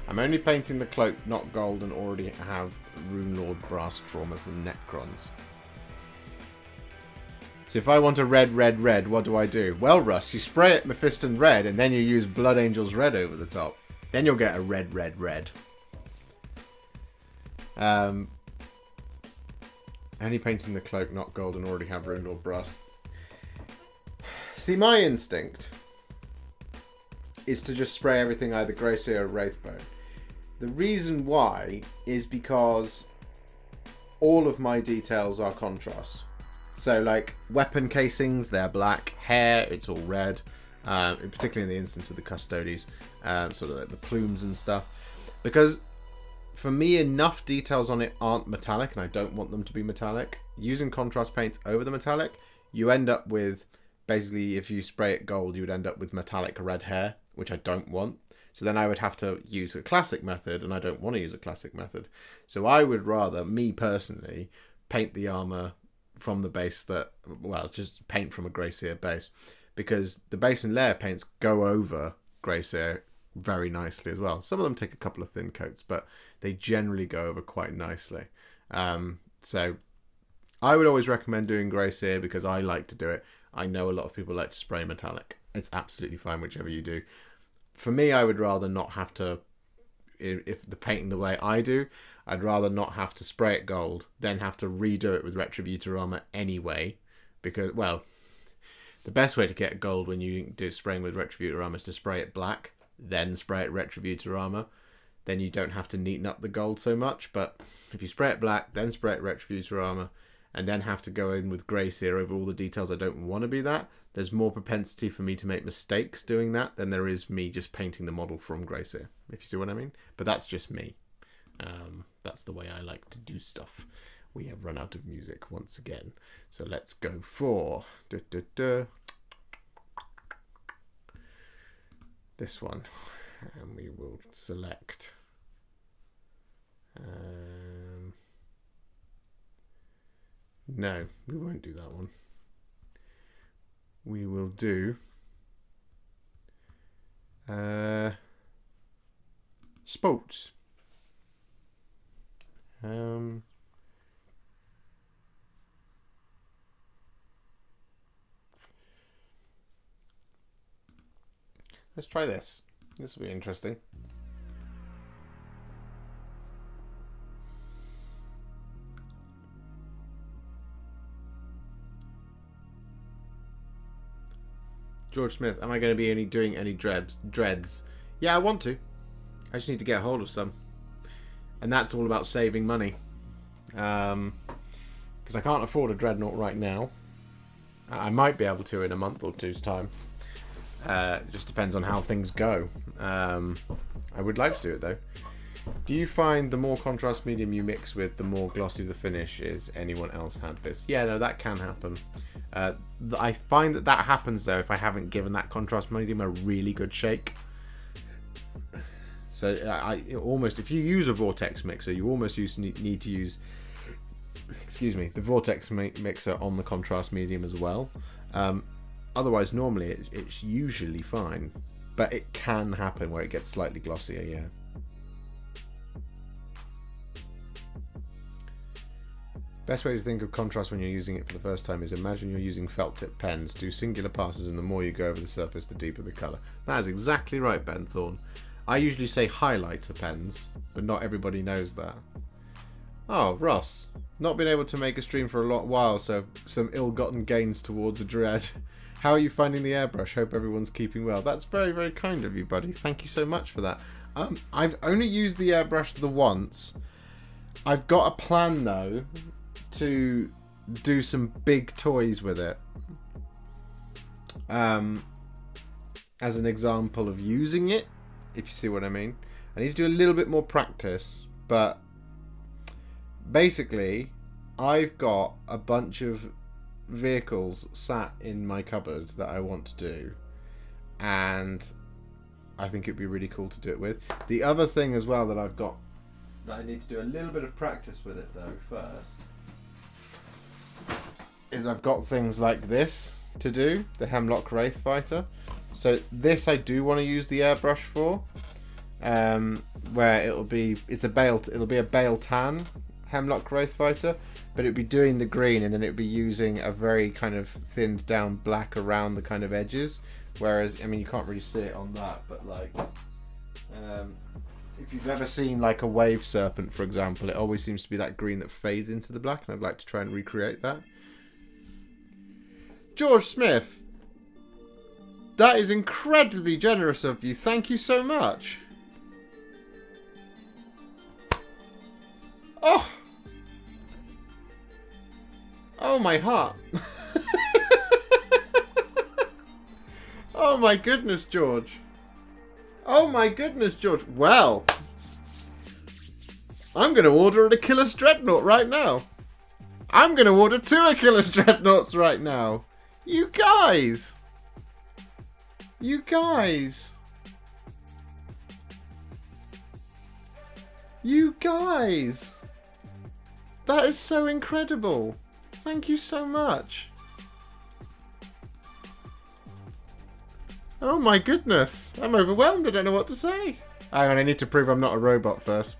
I'm only painting the cloak, not gold, and already have Rune Lord brass trauma from Necrons. So if I want a red, what do I do? Well, Russ, you spray it Mephiston red, and then you use Blood Angel's red over the top. Then you'll get a red. Only painting the cloak, not gold, and already have Rune Lord brass. See, my instinct is to just spray everything either Greyseer or Wraithbone. The reason why is because all of my details are contrast. So like weapon casings, they're black. Hair, it's all red. Particularly in the instance of the Custodes, sort of like the plumes and stuff. Because for me, enough details on it aren't metallic, and I don't want them to be metallic. Using contrast paints over the metallic, you end up with, basically, if you spray it gold, you would end up with metallic red hair, which I don't want. So then I would have to use a classic method, and I don't want to use a classic method. So I would rather, me personally, paint the armor from the base that, well, just paint from a grey seer base, because the base and layer paints go over grey seer very nicely as well. Some of them take a couple of thin coats, but they generally go over quite nicely. So I would always recommend doing grey seer because I like to do it. I know a lot of people like to spray metallic. It's absolutely fine whichever you do. For me, I would rather not have to, if the painting the way I do, I'd rather not have to spray it gold, then have to redo it with Retributor armor anyway. Because, well, the best way to get gold when you do spraying with Retributor armor is to spray it black, then spray it Retributor armor. Then you don't have to neaten up the gold so much. But if you spray it black, then spray it Retributor armor, and then have to go in with grey seer over all the details I don't want to be that, there's more propensity for me to make mistakes doing that than there is me just painting the model from grey seer, if you see what I mean. But that's just me. That's the way I like to do stuff. We have run out of music once again. So let's go for this one. And we will select no, we won't do that one. We will do sports. Let's try this. This will be interesting. George Smith, am I going to be doing any dreads? Yeah, I want to. I just need to get a hold of some. And that's all about saving money. Because I can't afford a dreadnought right now. I might be able to in a month or two's time. It just depends on how things go. I would like to do it though. Do you find the more contrast medium you mix with, the more glossy the finish is? Anyone else had this? Yeah, no, that can happen. I find that happens though if I haven't given that contrast medium a really good shake. So I almost, if you use a vortex mixer, you almost need to use, excuse me, the vortex mixer on the contrast medium as well. Otherwise, normally it's usually fine, but it can happen where it gets slightly glossier. Yeah. Best way to think of contrast when you're using it for the first time is imagine you're using felt tip pens. Do singular passes, and the more you go over the surface, the deeper the colour. That is exactly right, Ben Thorne. I usually say highlighter pens, but not everybody knows that. Oh, Ross. Not been able to make a stream for a while, so some ill-gotten gains towards a dread. How are you finding the airbrush? Hope everyone's keeping well. That's very, very kind of you, buddy. Thank you so much for that. I've only used the airbrush the once. I've got a plan, though, to do some big toys with it. As an example of using it, if you see what I mean. I need to do a little bit more practice, but basically I've got a bunch of vehicles sat in my cupboard that I want to do, and I think it'd be really cool to do it with. The other thing as well that I've got that I need to do a little bit of practice with it though first is I've got things like this to do, the Hemlock Wraith Fighter. So this I do want to use the airbrush for, where it'll be a Bale Tan Hemlock Wraith Fighter, but it'll be doing the green, and then it'll be using a very kind of thinned down black around the kind of edges. Whereas, I mean, you can't really see it on that, but like, if you've ever seen like a Wave Serpent, for example, it always seems to be that green that fades into the black, and I'd like to try and recreate that. George Smith, that is incredibly generous of you. Thank you so much. Oh! Oh, my heart. Oh, my goodness, George. Oh, my goodness, George. Well, I'm going to order an Achilles Dreadnought right now. I'm going to order 2 Achilles Dreadnoughts right now. You guys. You guys. You guys. That is so incredible. thank you so much. Oh my goodness. I'm overwhelmed. I don't know what to say. Hang on, I need to prove I'm not a robot first.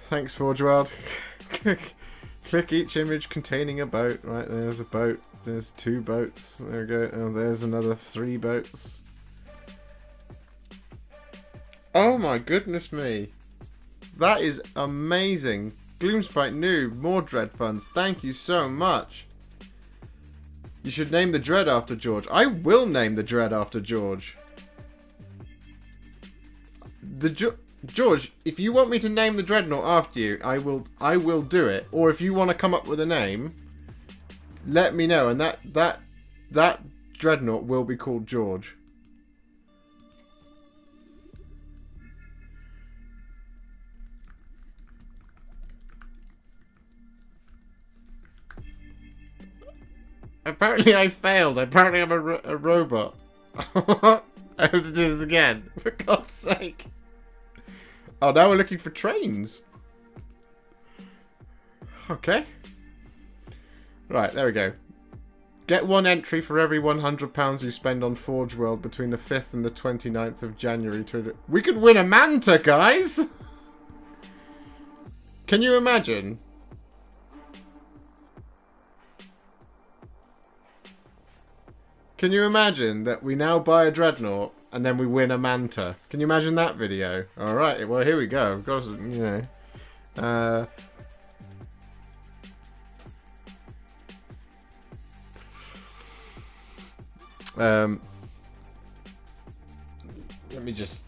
Thanks, Forge World. Click each image containing a boat. Right, there's a boat. There's 2 boats. There we go. Oh, there's another 3 boats. Oh my goodness me. That is amazing. Gloomspite Noob, more Dread Funds. Thank you so much. You should name the Dread after George. I will name the Dread after George. George, if you want me to name the Dreadnought after you, I will do it. Or if you want to come up with a name, let me know, and that Dreadnought will be called George. Apparently I failed. Apparently I'm a robot. I have to do this again. For God's sake. Oh, now we're looking for trains. Okay. Right, there we go. Get 1 entry for every £100 you spend on Forge World between the 5th and the 29th of January. We could win a Manta, guys! Can you imagine? Can you imagine that we now buy a Dreadnought and then we win a Manta? Can you imagine that video? Alright, well here we go. Of course, you know. Let me just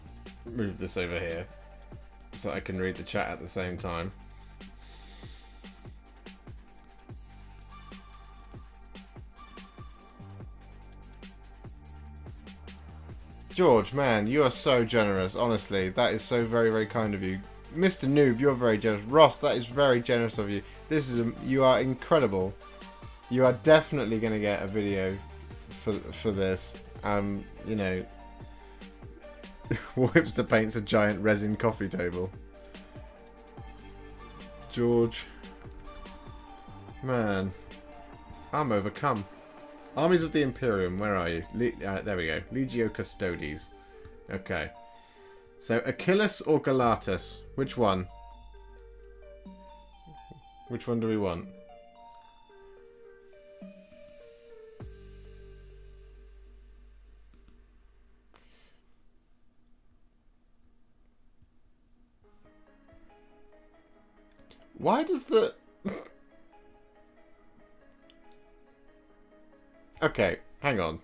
move this over here so I can read the chat at the same time. George, man, you are so generous. Honestly, that is so very, very kind of you. Mr. Noob, you're very generous. Ross, that is very generous of you. You are incredible. You are definitely going to get a video for this. You know, Warhipster paints a giant resin coffee table. George, man, I'm overcome. Armies of the Imperium, where are you? There we go. Legio Custodes. Okay. So, Achilles or Galatus? Which one? Which one do we want? Why does the... Okay, hang on.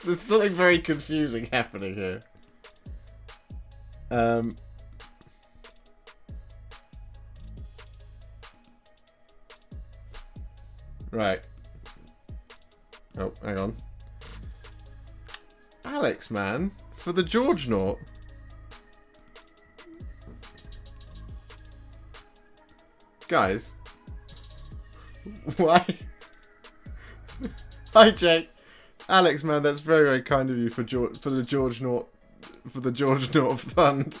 There's something very confusing happening here. Right. Oh, hang on. Alex, man. For the George Naught. Guys. Why? Hi, Jake. Alex, man, that's very, very kind of you for the George Naught Fund.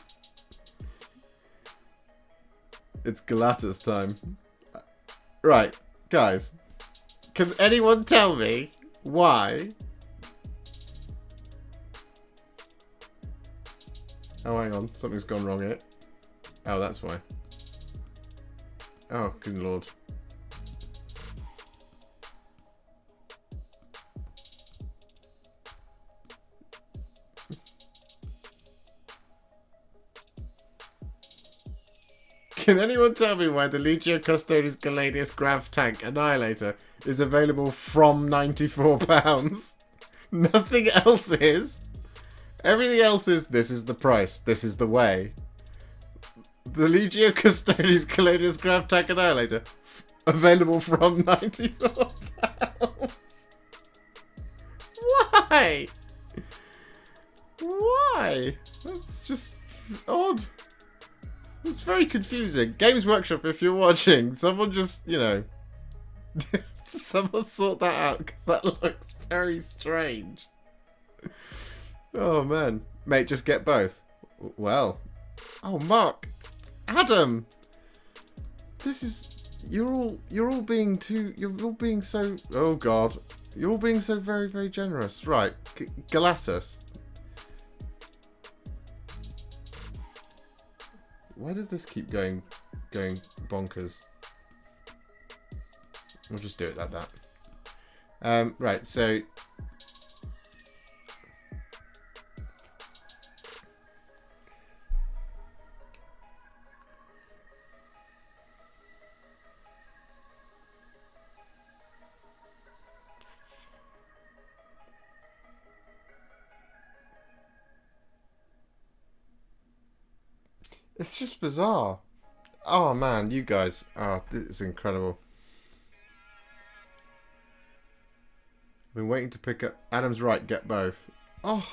It's Galatas time. Right, guys. Can anyone tell me why? Oh, hang on. Something's gone wrong here. Oh, that's why. Oh, good lord. Can anyone tell me why the Legio Custodes Galadius Grav Tank Annihilator is available from £94? Nothing else is. Everything else is, this is the price, this is the way. The Legio Custodes Galadius Grav Tank Annihilator, available from £94. Why? Why? That's just odd. It's very confusing. Games Workshop, if you're watching, someone just, you know, someone sort that out, because that looks very strange. Oh, man. Mate, just get both. Well. Oh, Mark. Adam. this is... You're all being too... You're all being so... Oh, God. You're all being so very, very generous. Right. Galatas. Why does this keep going bonkers? We'll just do it like that. Right, so... It's just bizarre. Oh man, you guys. Oh, this is incredible. I've been waiting to pick up. Adam's right, get both. Oh.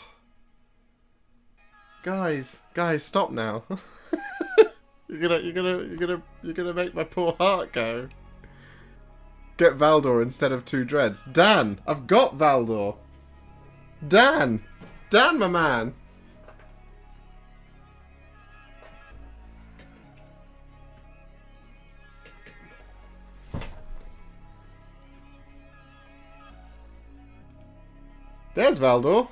Guys, stop now. You're gonna make my poor heart go. Get Valdor instead of 2 dreads. Dan, I've got Valdor. Dan, my man. There's Valdor.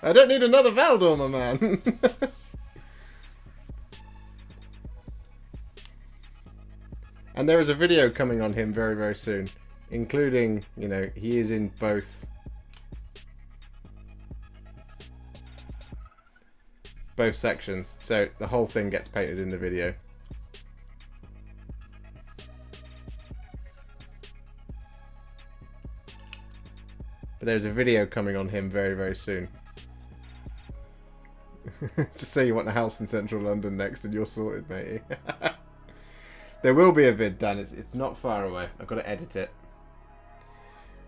I don't need another Valdor, my man. And there is a video coming on him very, very soon. Including, you know, he is in both sections. So the whole thing gets painted in the video. But there's a video coming on him very, very soon. Just say you want a house in central London next and you're sorted, matey. There will be a vid, Dan. It's not far away. I've got to edit it.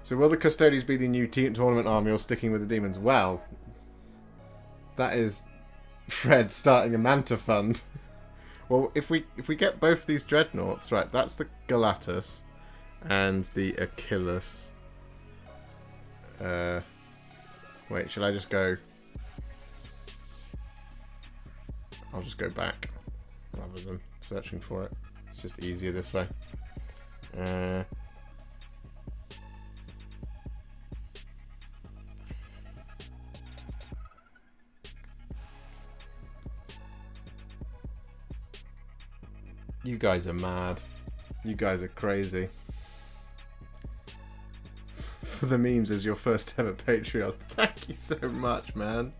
So will the Custodes be the new tournament army or sticking with the demons? Well, that is Fred starting a Manta fund. Well, if we get both these dreadnoughts, right, that's the Galatas and the Achilles. Wait, shall I just go? I'll just go back rather than searching for it. It's just easier this way. You guys are mad. You guys are crazy. For the memes as your first ever Patreon. Thank you so much, man.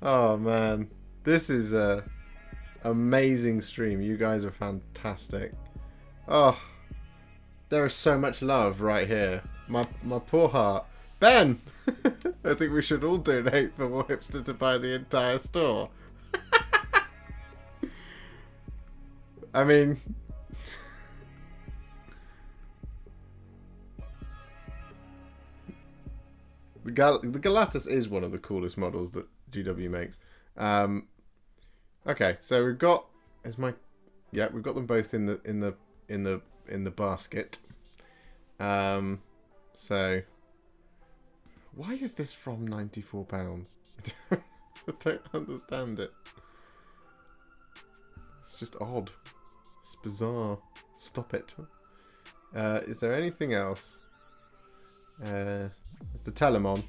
Oh man, this is a amazing stream. You guys are fantastic. Oh, there is so much love right here. My poor heart. Ben, I think we should all donate for Warhipster to buy the entire store. I mean. The Galatas is one of the coolest models that GW makes. Okay, so we've got we've got them both in the basket. So why is this from £94? I don't understand it. It's just odd. It's bizarre. Stop it. Is there anything else? It's the Telemon.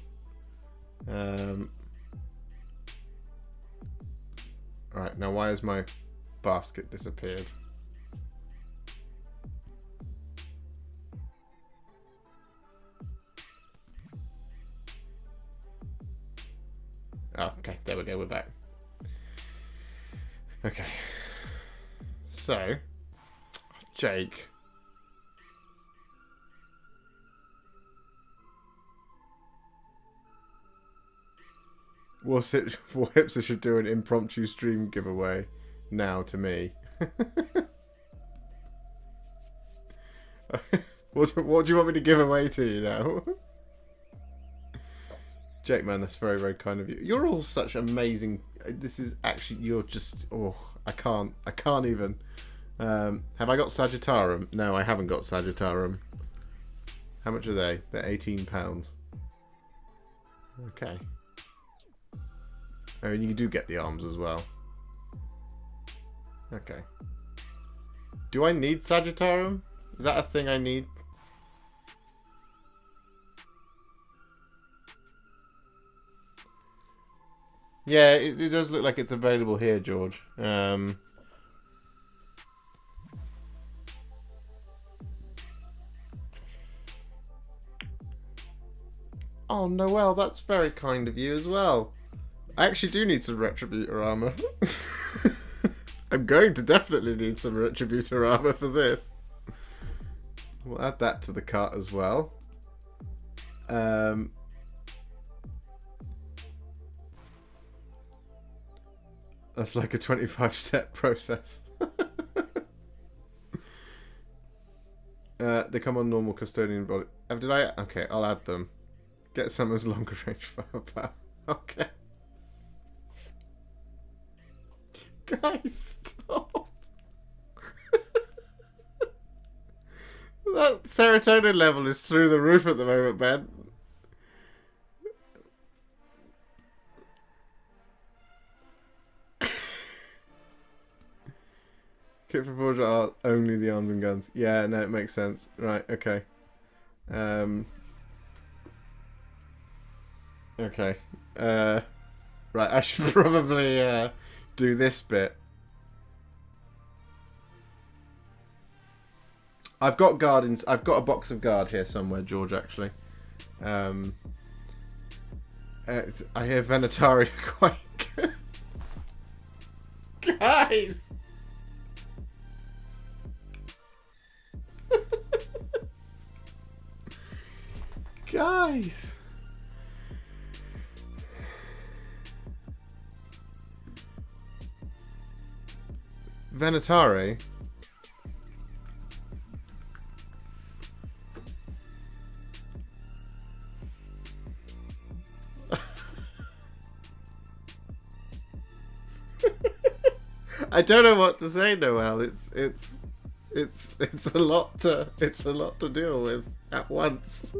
Alright, now why has my basket disappeared? Oh, okay, there we go, we're back. Okay. So, Jake. Warhipster should do an impromptu stream giveaway now to me. What do you want me to give away to you now? Jake, man, that's very, very kind of you. You're all such amazing. This is actually, you're just, oh, I can't even. Have I got Sagittarum? No, I haven't got Sagittarum. How much are they? They're £18. Okay. I mean, you do get the arms as well. Okay. Do I need Sagittarium? Is that a thing I need? Yeah, it does look like it's available here, George. Oh, Noel, that's very kind of you as well. I actually do need some Retributor armor. I'm going to definitely need some Retributor armor for this. We'll add that to the cart as well. That's like a 25-step process. They come on normal custodian body. Did I? Okay, I'll add them. Get Summer's longer range firepower. Okay. Guys, stop. That serotonin level is through the roof at the moment, Ben. Kit for Forger are only the arms and guns. Yeah, no, it makes sense. Right, okay. Okay. Right, I should probably do this bit. I've got guard I've got a box of guard here somewhere, George, actually. I hear Venatari quite good. Guys! Guys! Venatari? I don't know what to say, Noel. It's a lot to deal with at once.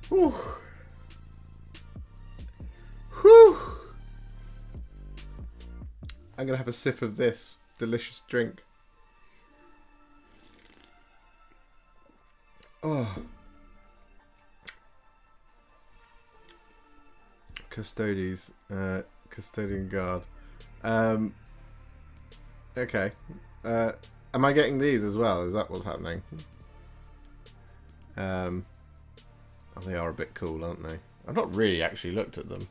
Whew. Whew. I'm gonna have a sip of this delicious drink. Oh. Custodes, custodian guard. Okay. Am I getting these as well? Is that what's happening? Oh, they are a bit cool, aren't they? I've not really actually looked at them.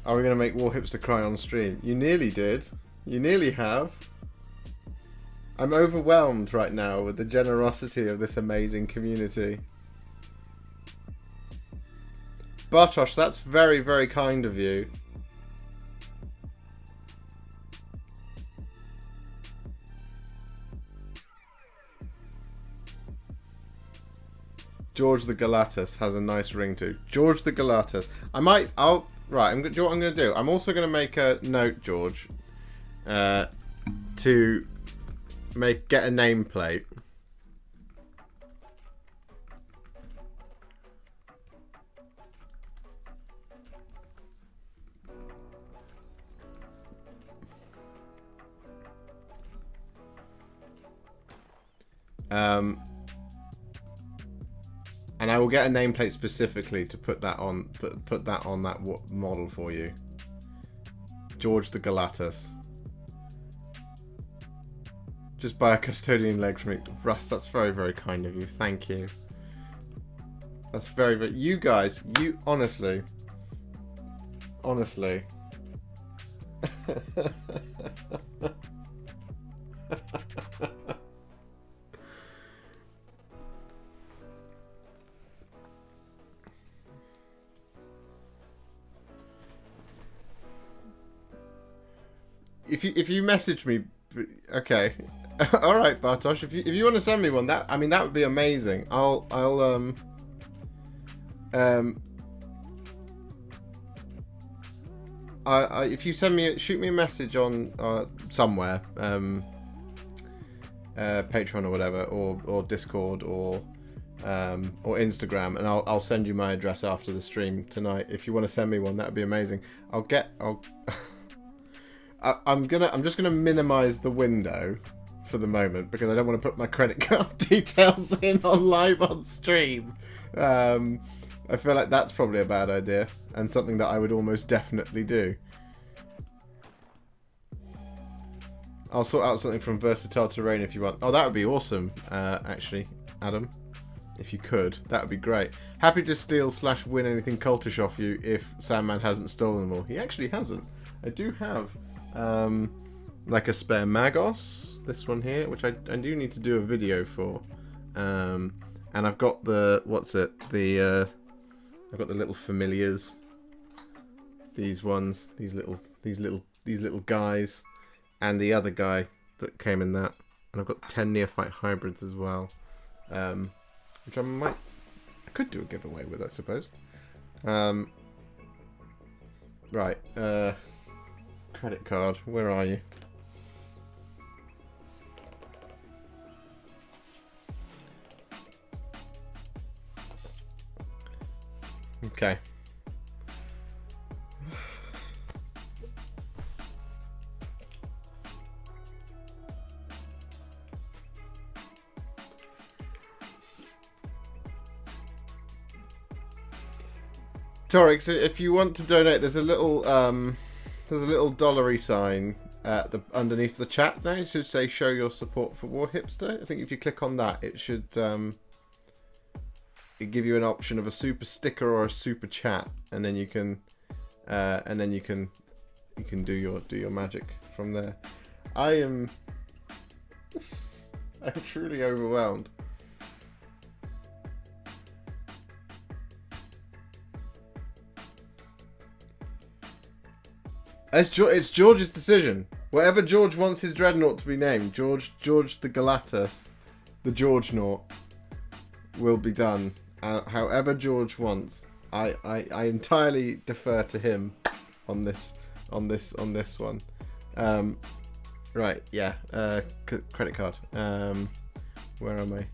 Are we going to make Warhipster cry on stream? You nearly did. You nearly have. I'm overwhelmed right now with the generosity of this amazing community. Bartosz, that's very, very kind of you. George the Galatas has a nice ring too. George the Galatas. Right, do you know what I'm going to do? I'm also going to make a note, George, to get a nameplate. And I will get a nameplate specifically to put that on that model for you. George the Galatas. Just buy a custodian leg from me. Russ, that's very, very kind of you. Thank you. That's very, very... You guys, you honestly... If you message me, okay, all right, Bartosz. If you want to send me one, that would be amazing. if you shoot me a message on somewhere, Patreon or whatever, or Discord or Instagram, and I'll send you my address after the stream tonight. If you want to send me one, that would be amazing. I'm just gonna minimize the window for the moment because I don't want to put my credit card details in live on stream. I feel like that's probably a bad idea and something that I would almost definitely do. I'll sort out something from Versatile Terrain if you want. Oh, that would be awesome, actually, Adam. If you could, that would be great. Happy to steal/win anything cultish off you if Sandman hasn't stolen them all. He actually hasn't. I do have like a spare Magos, this one here, which I do need to do a video for. And I've got the I've got the little familiars. These ones, these little guys, and the other guy that came in that. And I've got 10 neophyte hybrids as well, which I could do a giveaway with, I suppose. Right, credit card. Where are you? Okay. Torix, if you want to donate, there's a little dollary sign underneath the chat there. It should say "Show your support for Warhipster." I think if you click on that, it should it give you an option of a super sticker or a super chat, and then you can do your magic from there. I'm truly overwhelmed. It's George's decision. Whatever George wants his dreadnought to be named, George the Galatas, the George Naught, will be done. However George wants. I entirely defer to him on this one. Right, yeah. Credit card. Where am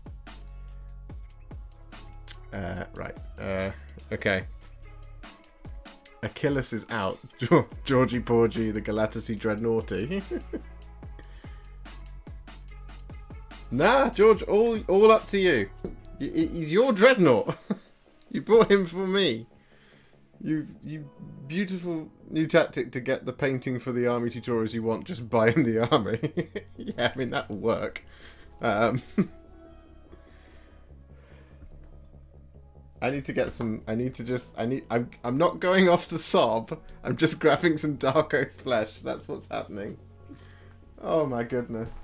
I? Right. Okay. Achilles is out. Georgie Porgy, the Galatasaray Dreadnoughty. Nah, George, all up to you. He's your dreadnought. You bought him for me. You beautiful new tactic to get the painting for the army tutorials you want. Just buy him the army. Yeah, I mean that'll work. I need to get some. I'm not going off to sob. I'm just grabbing some Dark Oath flesh. That's what's happening. Oh my goodness.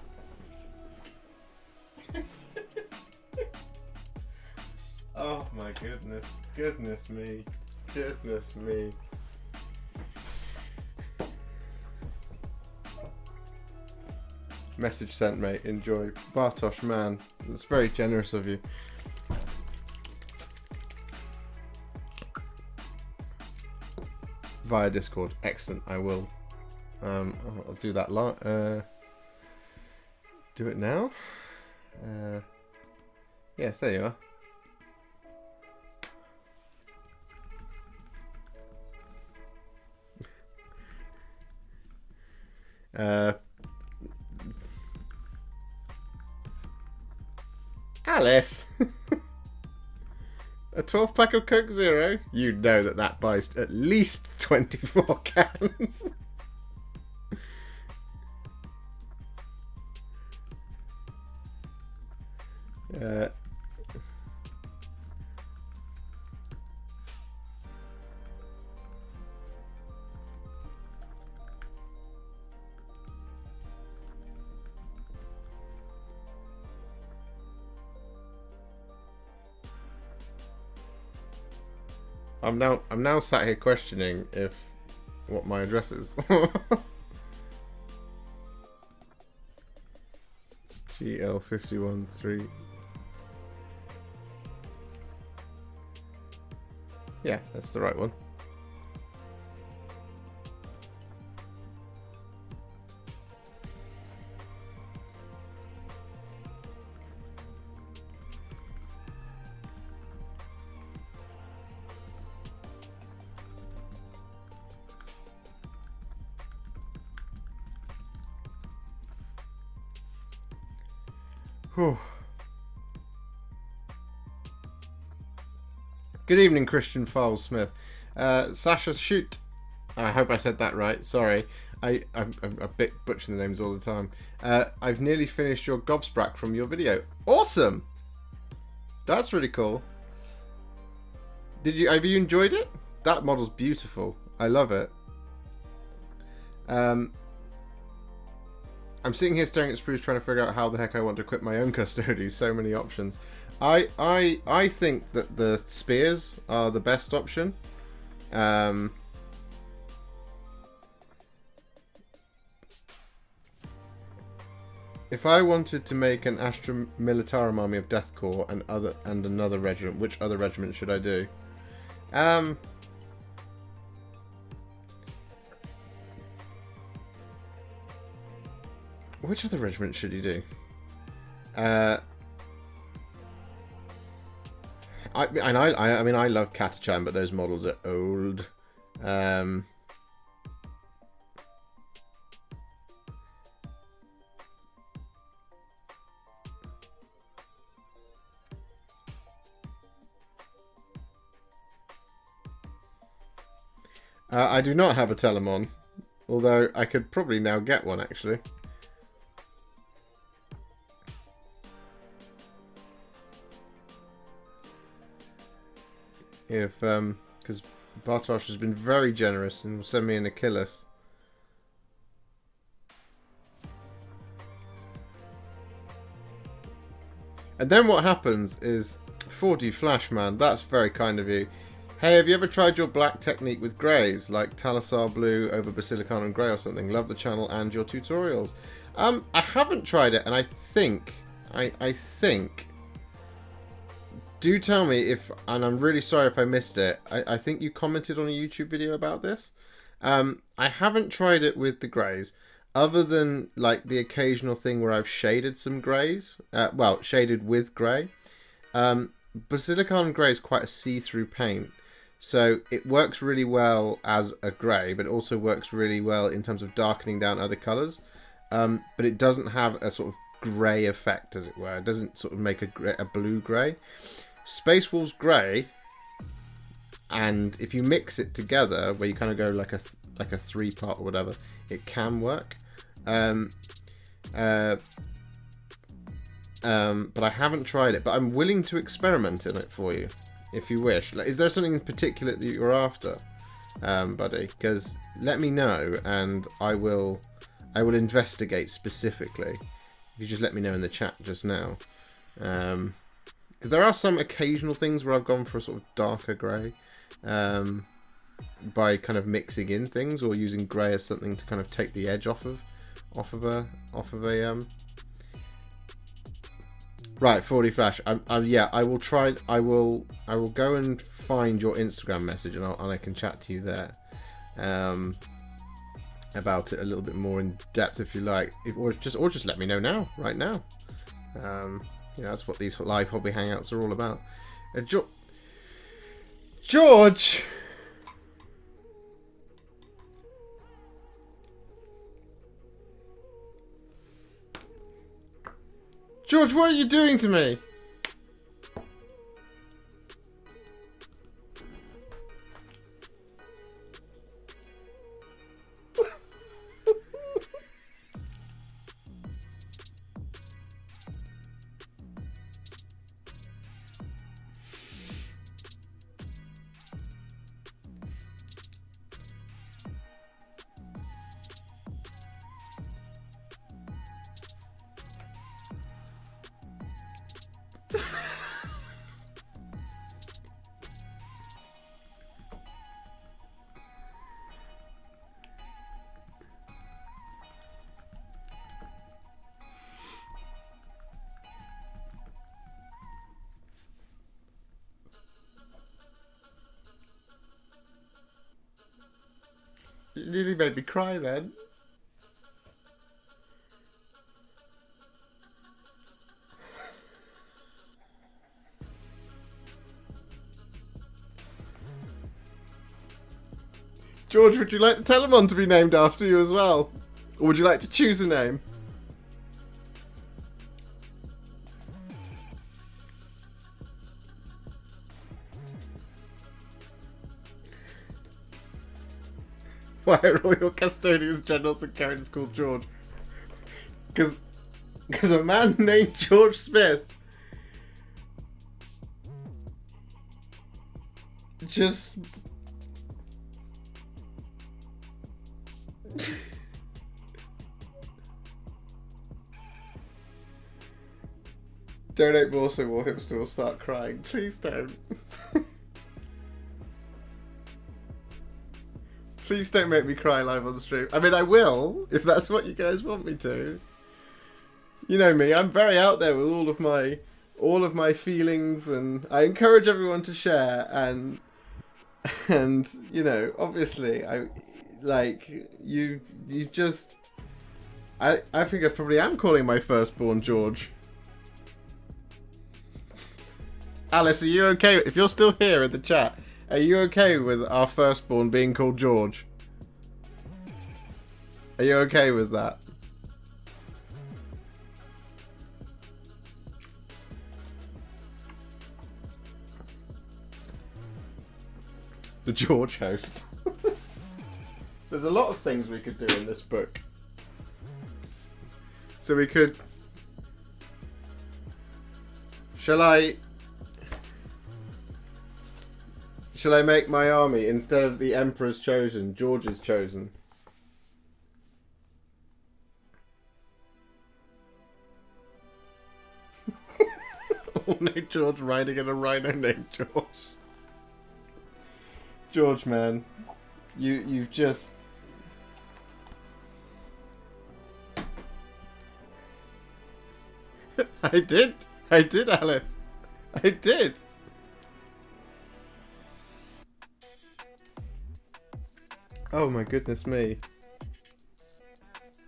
Oh my goodness. Goodness me. Goodness me. Message sent, mate. Enjoy. Bartosz, man. That's very generous of you. Via Discord. Excellent. I will. I'll do that. Do it now. Yes, there you are. Alice. A 12-pack of Coke Zero? You know that buys at least 24 cans. I'm now sat here questioning what my address is. GL513. Yeah, that's the right one. Whew. Good evening, Christian Files Smith. Sasha, shoot. I hope I said that right. Sorry. I'm a bit butchering the names all the time. I've nearly finished your gobsprack from your video. Awesome! That's really cool. Have you enjoyed it? That model's beautiful. I love it. I'm sitting here staring at sprues trying to figure out how the heck I want to equip my own Custodes. So many options. I think that the spears are the best option. If I wanted to make an Astra Militarum army of Death Corps and another regiment, which other regiment should I do? Which other regiment should you do? I mean, I love Catachan, but those models are old. I do not have a Telemon, although I could probably now get one, actually. If, because Bartosz has been very generous and will send me an Achilles. And then what happens is, 40 Flash Man, that's very kind of you. Hey, have you ever tried your black technique with greys, like Talasar Blue over Basilican and Grey or something? Love the channel and your tutorials. I haven't tried it, and I think, do tell me if, and I'm really sorry if I missed it, I think you commented on a YouTube video about this. I haven't tried it with the greys, other than like the occasional thing where I've shaded some greys, well, shaded with grey. Basilican Grey is quite a see-through paint. So it works really well as a grey, but it also works really well in terms of darkening down other colours. But it doesn't have a sort of grey effect, as it were. It doesn't sort of make a blue-grey. Space Wolves Grey, and if you mix it together, where you kind of go like a 3-part or whatever, it can work. But I haven't tried it. But I'm willing to experiment in it for you, if you wish. Like, is there something in particular that you're after, buddy? Because let me know, and I will investigate specifically. If you just let me know in the chat just now, because there are some occasional things where I've gone for a sort of darker grey, by kind of mixing in things or using grey as something to kind of take the edge off of a. Right, 40 Flash. Yeah, I will try. I will go and find your Instagram message, and I can chat to you there, about it a little bit more in depth if you like, or just let me know now, right now. That's what these live hobby hangouts are all about. George. George, what are you doing to me? You nearly made me cry then. George, would you like the Telemon to be named after you as well? Or would you like to choose a name? Why are all your custodians, generals, and characters called George? Because a man named George Smith just... Donate more so Warhipster will start crying. Please don't. Please don't make me cry live on the stream. I mean, I will, if that's what you guys want me to. You know me, I'm very out there with all of my feelings, and I encourage everyone to share, and you know, obviously I just I think I probably am calling my firstborn George. Alice, are you okay? If you're still here in the chat, are you okay with our firstborn being called George? Are you okay with that? The George host. There's a lot of things we could do in this book. So we could... Shall I make my army, instead of the Emperor's chosen, George's chosen? All named George riding in a rhino named George. George, man, you've just... I did, Alice. I did. Oh my goodness me.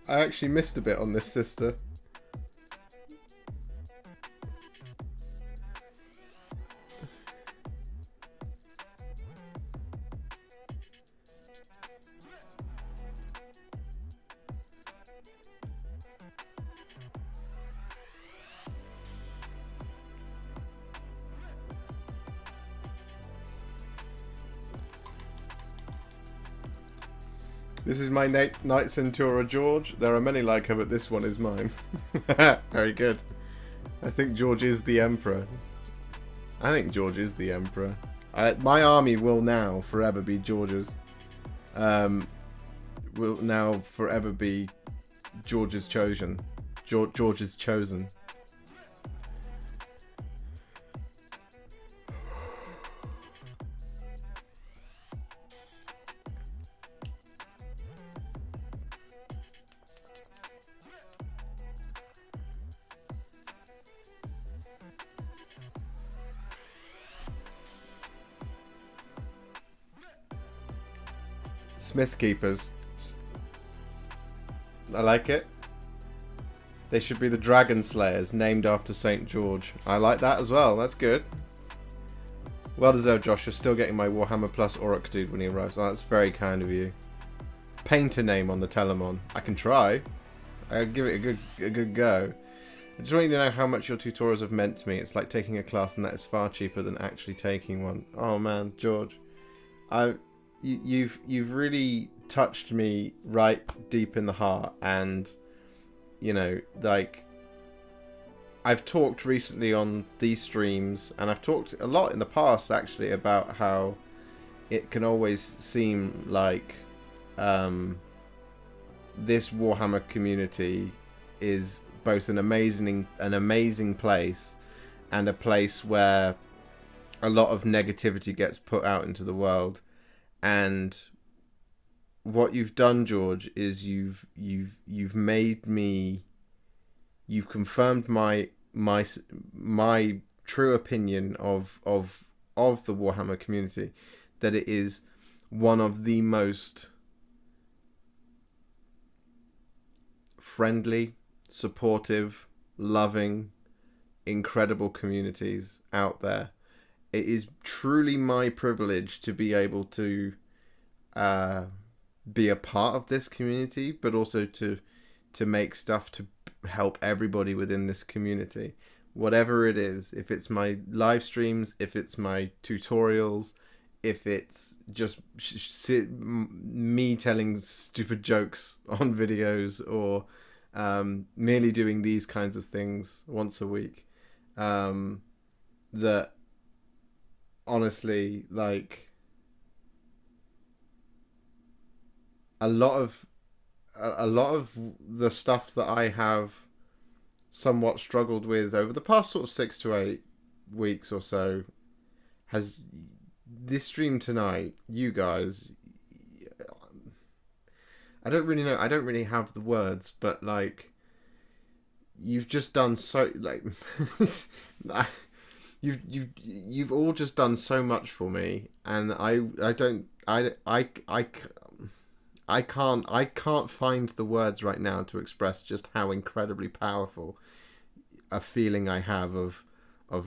I actually missed a bit on this, sister. This is my Knight Centura George. There are many like her, but this one is mine. Very good. I think George is the Emperor. I think George is the Emperor. My army will now forever be George's. Will now forever be George's chosen. George's chosen. Smith Keepers. I like it. They should be the Dragon Slayers, named after St. George. I like that as well. That's good. Well deserved, Josh. You're still getting my Warhammer Plus Orc dude when he arrives. Oh, that's very kind of you. Paint a name on the Telemon. I can try. I'll give it a good go. I just want you to know how much your tutorials have meant to me. It's like taking a class, and that is far cheaper than actually taking one. Oh man, George. You've really touched me right deep in the heart, and you know, like, I've talked recently on these streams, and I've talked a lot in the past actually about how it can always seem like this Warhammer community is both an amazing place, and a place where a lot of negativity gets put out into the world. And what you've done, George, is you've made me, you've confirmed my true opinion of the Warhammer community, that it is one of the most friendly, supportive, loving, incredible communities out there. It is truly my privilege to be able to be a part of this community, but also to make stuff to help everybody within this community. Whatever it is, if it's my live streams, if it's my tutorials, if it's just me telling stupid jokes on videos, or merely doing these kinds of things once a week. That honestly, like, a lot of the stuff that I have somewhat struggled with over the past sort of 6 to 8 weeks or so has this stream tonight. You guys, I don't really know. I don't really have the words, but like, you've just done so, like, you've all just done so much for me, and I can't find the words right now to express just how incredibly powerful a feeling I have of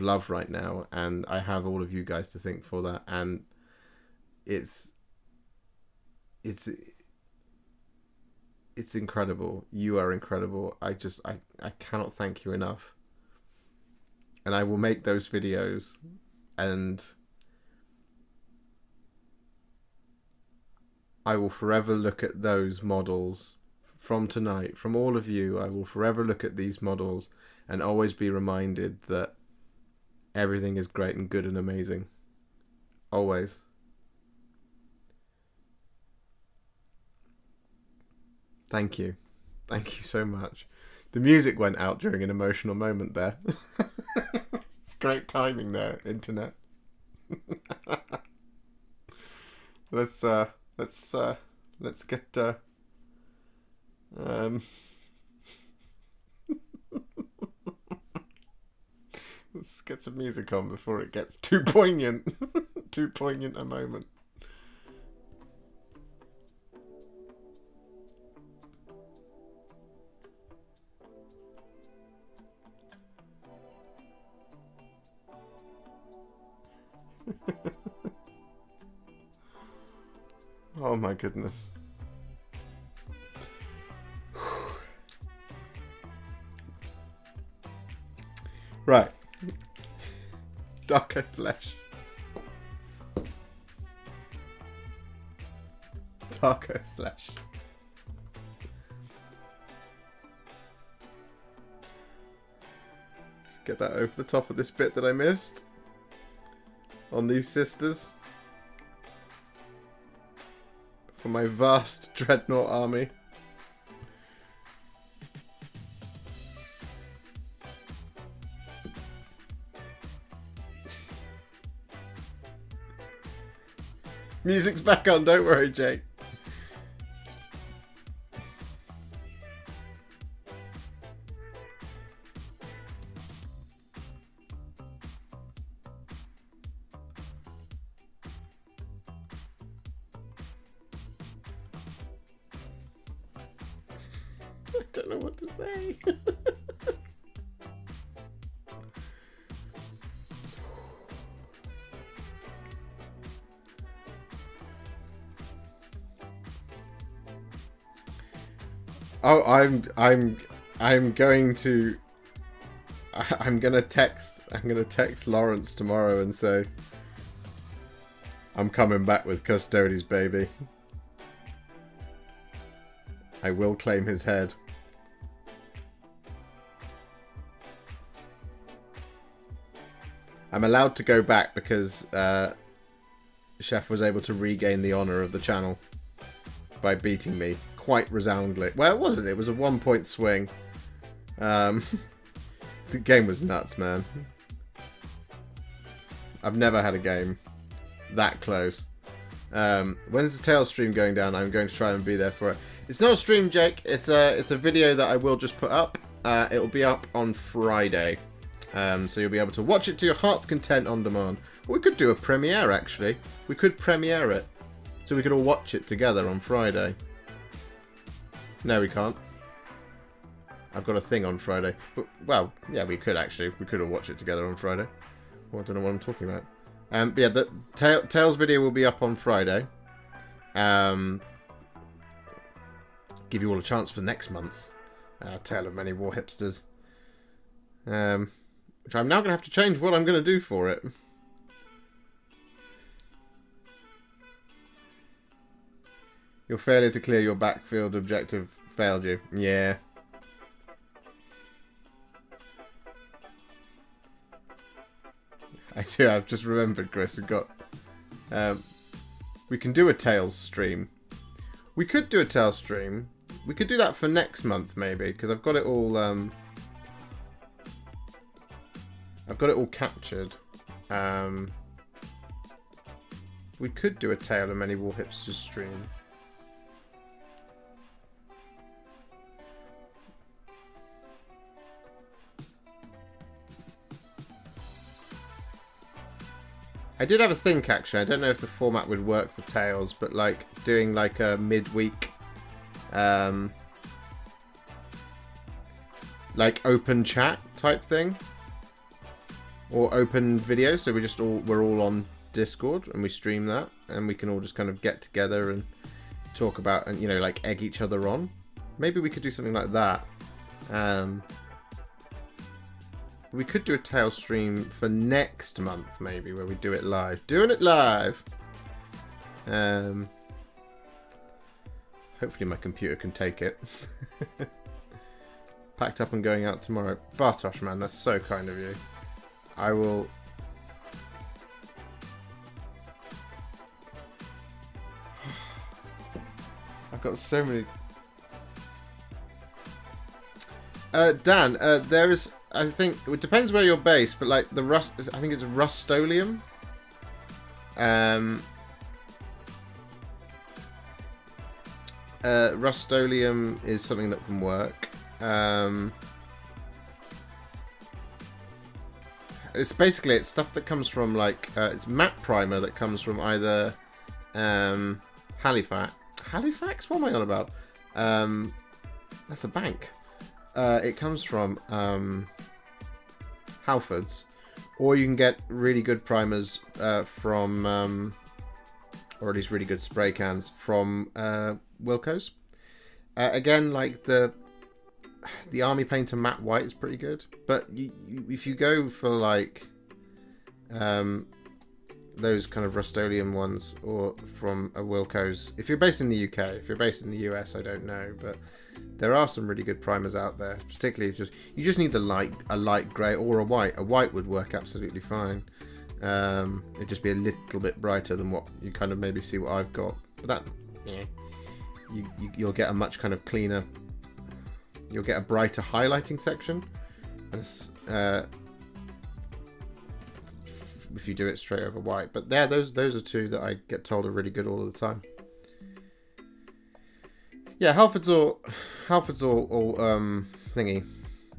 love right now, and I have all of you guys to thank for that, and it's incredible. You are incredible. I cannot thank you enough. And I will make those videos, and I will forever look at those models from tonight, from all of you. I will forever look at these models and always be reminded that everything is great and good and amazing. Always. Thank you. Thank you so much. The music went out during an emotional moment there. It's great timing there, internet. Let's get let's get some music on before it gets too poignant. Too poignant a moment. Oh my goodness. Right. Darker flesh. Darker flesh. Let's get that over the top of this bit that I missed on these sisters. For my vast dreadnought army. Music's back on, don't worry, Jake. I don't know what to say. Oh, I'm gonna text Lawrence tomorrow and say I'm coming back with Custodes, baby. I will claim his head. I'm allowed to go back because Chef was able to regain the honour of the channel by beating me quite resoundingly. Well, it wasn't. It was a 1-point swing. The game was nuts, man. I've never had a game that close. When's the Tales stream going down? I'm going to try and be there for it. It's not a stream, Jake. It's a video that I will just put up. It will be up on Friday. So you'll be able to watch it to your heart's content on demand. Or we could do a premiere, actually. We could premiere it. So we could all watch it together on Friday. No, we can't. I've got a thing on Friday. But, well, yeah, we could actually. We could all watch it together on Friday. Well, I don't know what I'm talking about. But yeah, the Tales video will be up on Friday. Give you all a chance for next month's Tale of Many Warhipsters. Which I'm now going to have to change what I'm going to do for it. Your failure to clear your backfield objective failed you. Yeah. I do. I've just remembered, Chris. We've got. We can do a Tales stream. We could do a Tales stream. We could do that for next month, maybe, because I've got it all. I've got it all captured. We could do a Tale of Many Warhipsters stream. I did have a think, actually. I don't know if the format would work for Tales, but like doing like a midweek, like open chat type thing, or open video. So we're all on Discord and we stream that, and we can all just kind of get together and talk about, and like egg each other on. Maybe we could do something like that. We could do a Tales stream for next month, maybe, where we do it live. Doing it live! Hopefully my computer can take it. Packed up and going out tomorrow. Bartosz, man, that's so kind of you. I will... I've got so many... Dan, there is... I think it depends where you're based, but like the rust, I think it's Rust-Oleum. Rust-Oleum is something that can work. It's stuff that comes from like it's matte primer that comes from either Halifax. Halifax? What am I on about? That's a bank. It comes from Halfords, or you can get really good primers from, or at least really good spray cans from Wilko's. Again, like the Army Painter matte white is pretty good, but if you go for like those kind of Rust-Oleum ones, or from a Wilko's, if you're based in the UK, if you're based in the US, I don't know, but there are some really good primers out there. Particularly, you just need a light grey or a white. A white would work absolutely fine. It'd just be a little bit brighter than what you kind of maybe see what I've got. But that, yeah, you'll get a much kind of cleaner. You'll get a brighter highlighting section, and if you do it straight over white. But yeah, those are two that I get told are really good all of the time. Yeah, Halfords or thingy,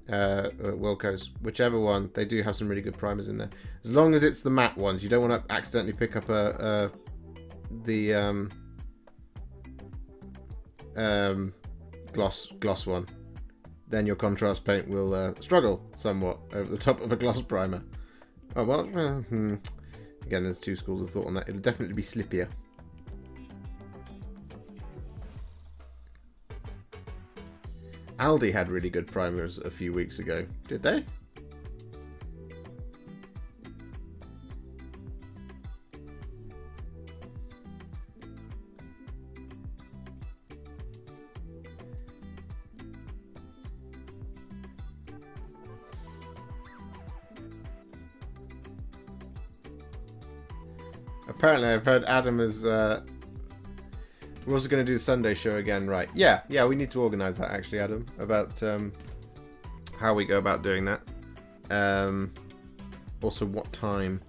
Wilko's, whichever one. They do have some really good primers in there. As long as it's the matte ones, you don't want to accidentally pick up the gloss one. Then your contrast paint will struggle somewhat over the top of a gloss primer. Oh well. Again, there's two schools of thought on that. It'll definitely be slippier. Aldi had really good primers a few weeks ago. Did they? Apparently, I've heard Adam is... We're also going to do the Sunday show again, right? Yeah, we need to organise that, actually, Adam, about how we go about doing that. Also, what time.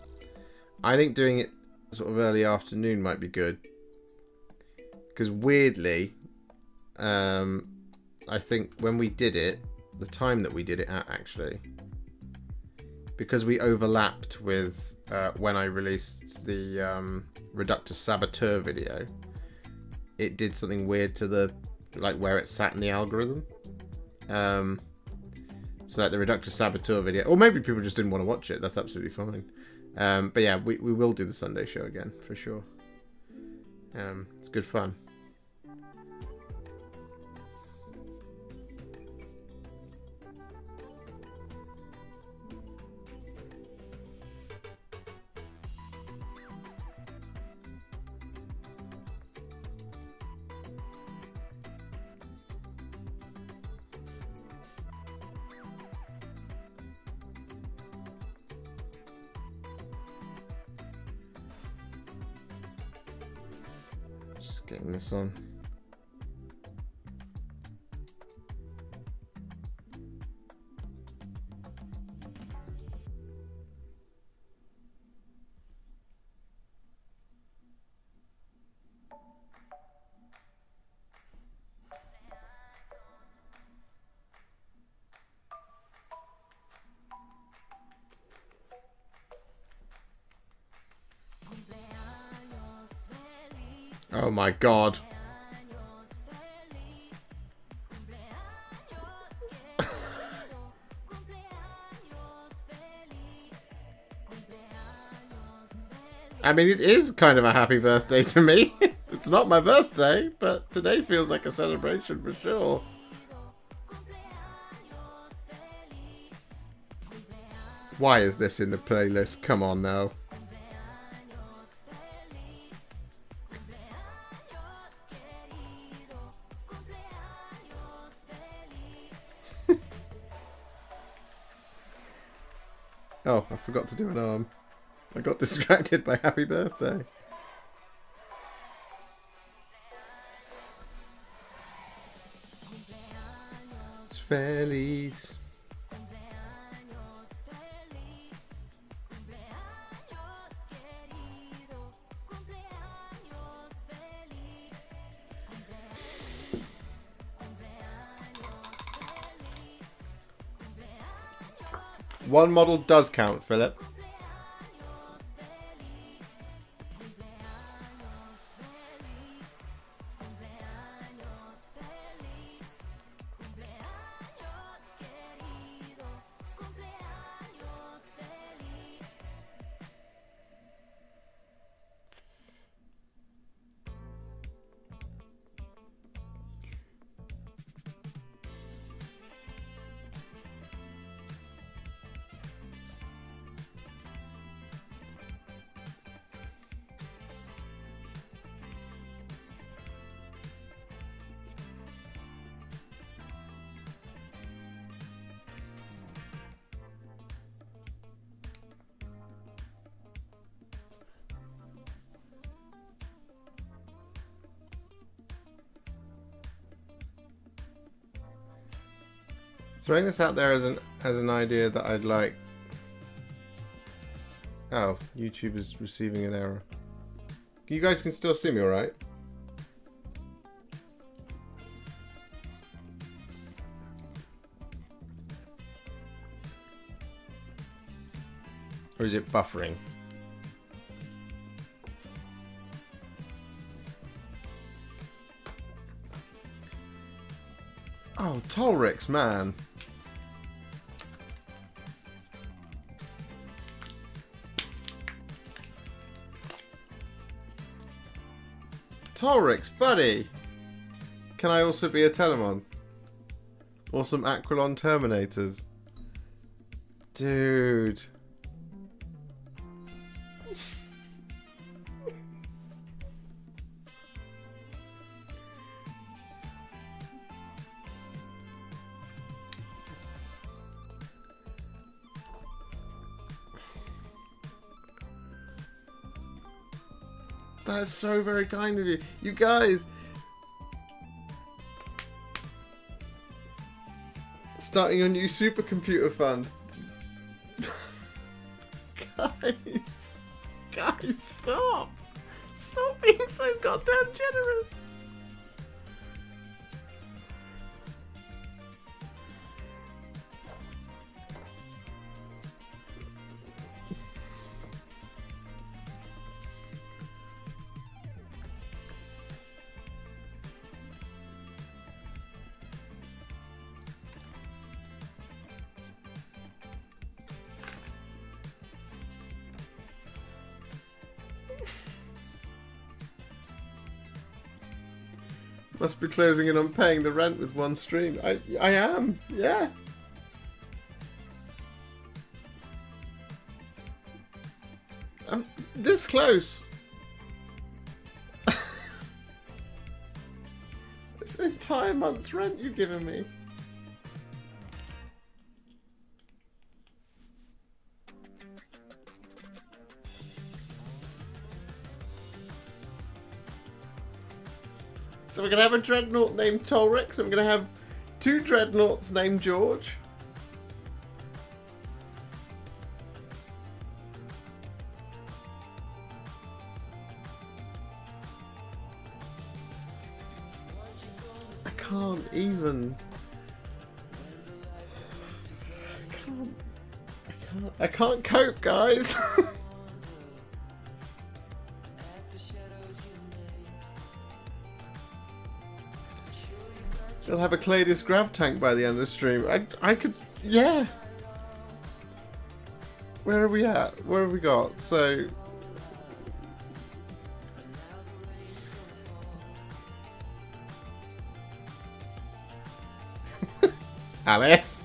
I think doing it sort of early afternoon might be good. Because weirdly, I think when we did it, the time that we did it at, actually, because we overlapped with when I released the Reductor Saboteur video, it did something weird to the, like, where it sat in the algorithm. So like the Reductor Saboteur video, or maybe people just didn't want to watch it, that's absolutely fine. But yeah, we will do the Sunday show again, for sure. It's good fun. Just getting this on. Oh my god. I mean, it is kind of a happy birthday to me. It's not my birthday, but today feels like a celebration for sure. Why is this in the playlist? Come on now. Oh, I forgot to do an arm. I got distracted by happy birthday. It's Feliz. One model does count, Philip. Throwing this out there as an idea that I'd like. Oh, YouTube is receiving an error. You guys can still see me, all right? Or is it buffering? Oh, Tolrix, man. Tolrix, buddy! Can I also be a Telemon? Or some Aquilon Terminators? Dude. That's so very kind of you. You guys! Starting a new supercomputer fund. Guys, stop! Stop being so goddamn generous! Must be closing in on paying the rent with one stream. I am, yeah. I'm this close. It's an entire month's rent you've given me. So we're going to have a dreadnought named Tolrix, and we're going to have 2 dreadnoughts named George. I can't cope, guys. We'll have a Cladius grab tank by the end of the stream. I could, yeah. Where are we at? What have we got? So, Alice.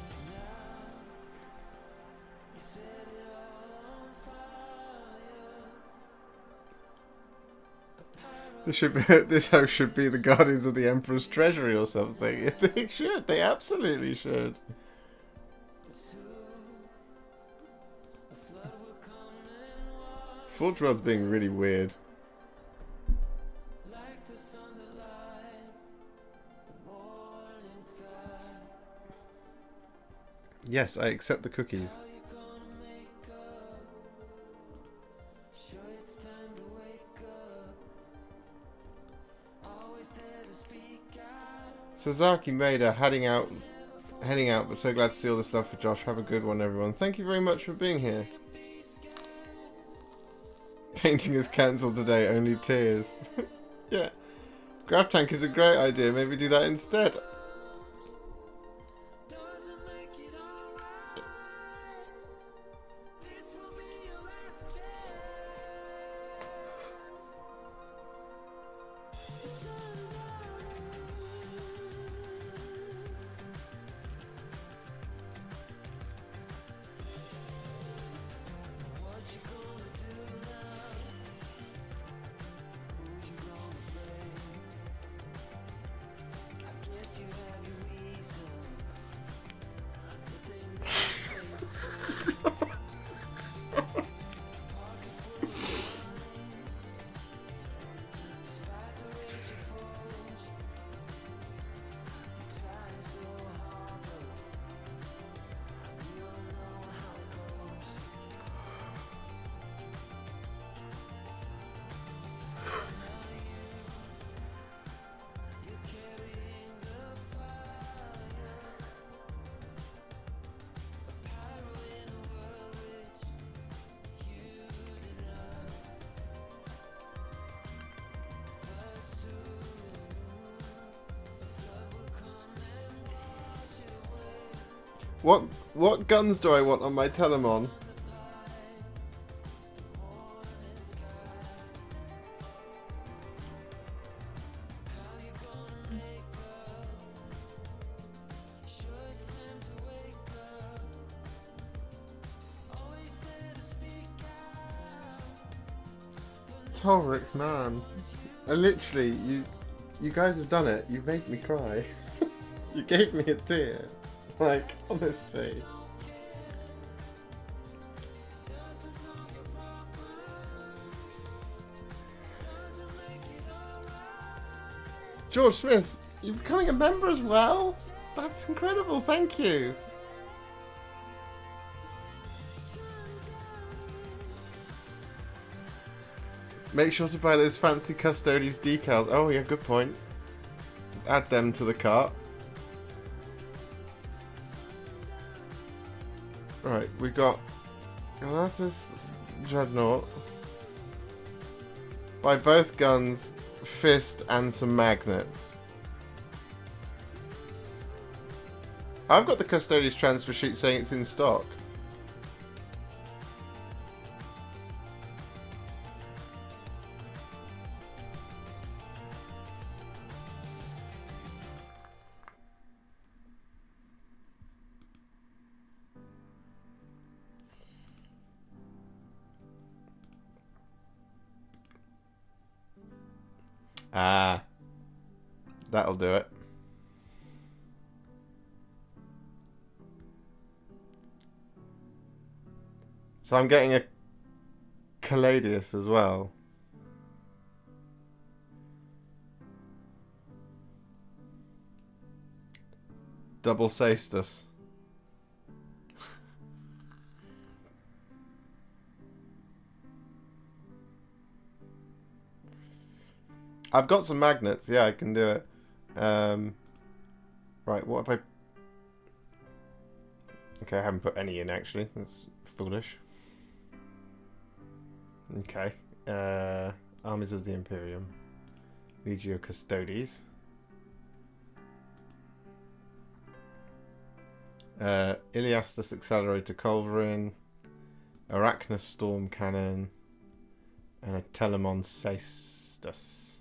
This house should be the Guardians of the Emperor's Treasury or something. They should. They absolutely should. Forge Rod's being really weird. Yes, I accept the cookies. Sazaki Maida heading out, but so glad to see all this love for Josh. Have a good one, everyone. Thank you very much for being here. Painting is cancelled today, only tears. Yeah. Grab tank is a great idea, maybe do that instead. What guns do I want on my Telemon? Tolrix, man. Literally, you guys have done it. You've made me cry. You gave me a tear. Like, honestly. George Smith, you're becoming a member as well? That's incredible, thank you. Make sure to buy those fancy Custodes decals. Oh yeah, good point. Add them to the cart. Right, we got Galatas Dreadnought. Buy both guns, fist, and some magnets. I've got the Custodes transfer sheet saying it's in stock. Ah, that'll do it. So I'm getting a Cladius as well. Double Sastus. I've got some magnets. Yeah, I can do it. Right, what have I... Okay, I haven't put any in, actually. That's foolish. Okay. Armies of the Imperium. Legio Custodes. Iliastus Accelerator Culverin. Arachnus Storm Cannon. And a Telemon Sastus.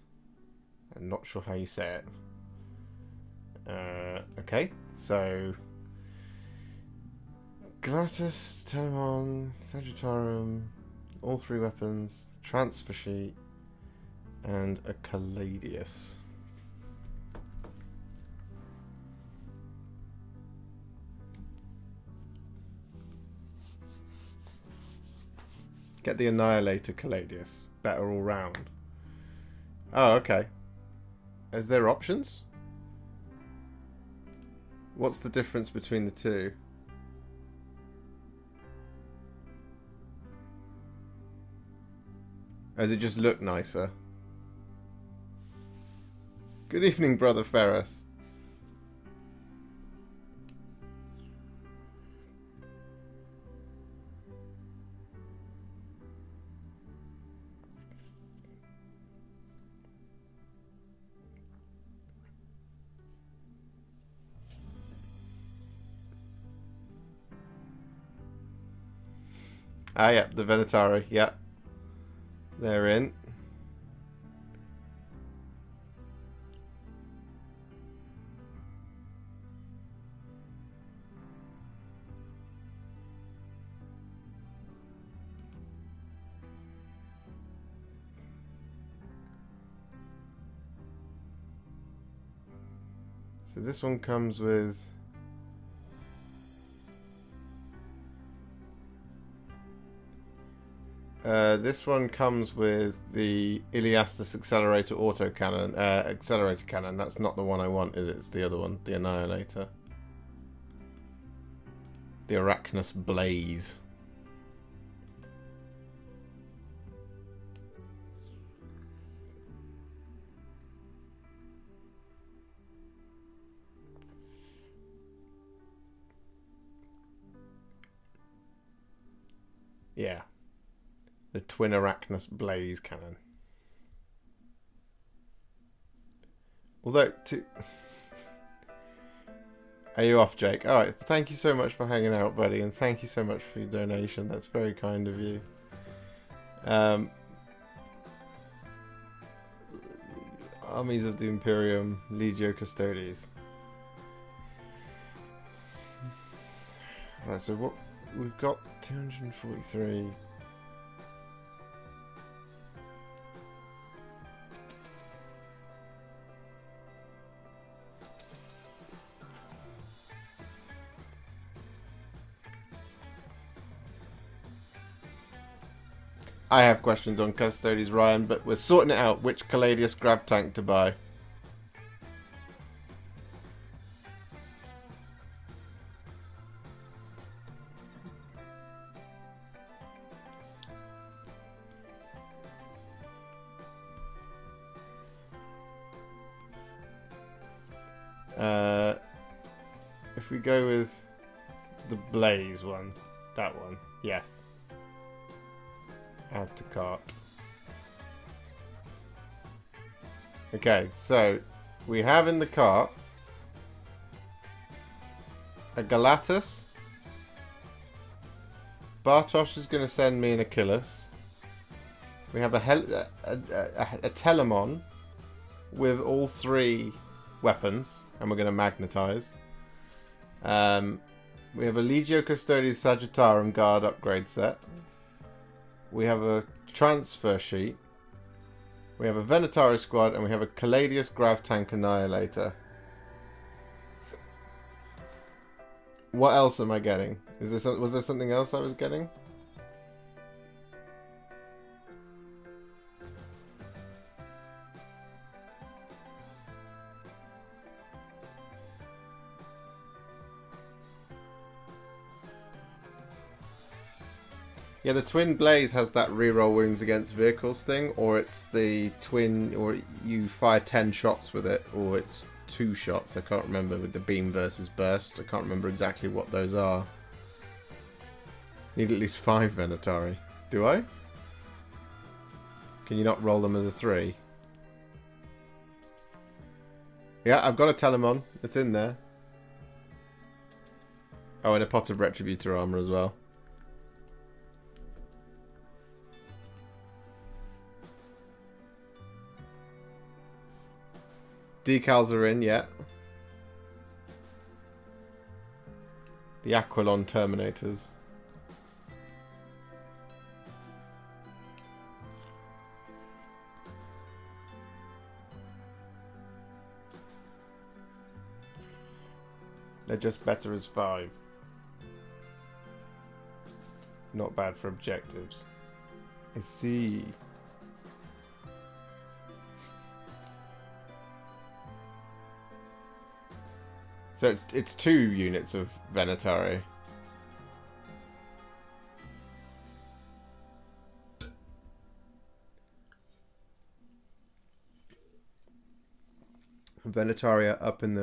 I'm not sure how you say it. Okay, so... Glatus, Telemon, Sagittarium, all 3 weapons, transfer sheet, and a Caladius. Get the Annihilator Caladius. Better all round. Oh, okay. Is there options? What's the difference between the two? Does it just look nicer? Good evening, Brother Ferris. Ah, yeah, the Venatari, yeah. They're in. So this one comes with... this one comes with the Iliastus Accelerator Autocannon, Accelerator Cannon. That's not the one I want, is it? It's the other one, the Annihilator. The Arachnus Blaze. Yeah. The Twin Arachnus Blaze Cannon. Although, Are you off, Jake? Alright, thank you so much for hanging out, buddy, and thank you so much for your donation. That's very kind of you. Armies of the Imperium, Legio Custodes. Right, so what we've got 243. I have questions on Custodes, Ryan, but we're sorting it out. Which Caladius grab tank to buy? If we go with the Blaze one, that one, yes. Add to cart. Okay, so we have in the cart a Galatus. Bartosz is going to send me an Achilles. We have a Telemon with all 3 weapons, and we're going to magnetize. We have a Legio Custodes Sagittarium guard upgrade set. We have a transfer sheet. We have a Venatari squad, and we have a Caladius Grav Tank Annihilator. What else am I getting? Was there something else I was getting? Yeah, the twin blaze has that reroll wounds against vehicles thing, or it's the twin, or you fire 10 shots with it, or it's 2 shots. I can't remember with the beam versus burst. I can't remember exactly what those are. Need at least 5 Venatari. Do I? Can you not roll them as a 3? Yeah, I've got a Telemon. It's in there. Oh, and a pot of Retributor armor as well. Decals are in, yeah. The Aquilon Terminators. They're just better as 5. Not bad for objectives. I see. So it's 2 units of Venatari. Venataria up in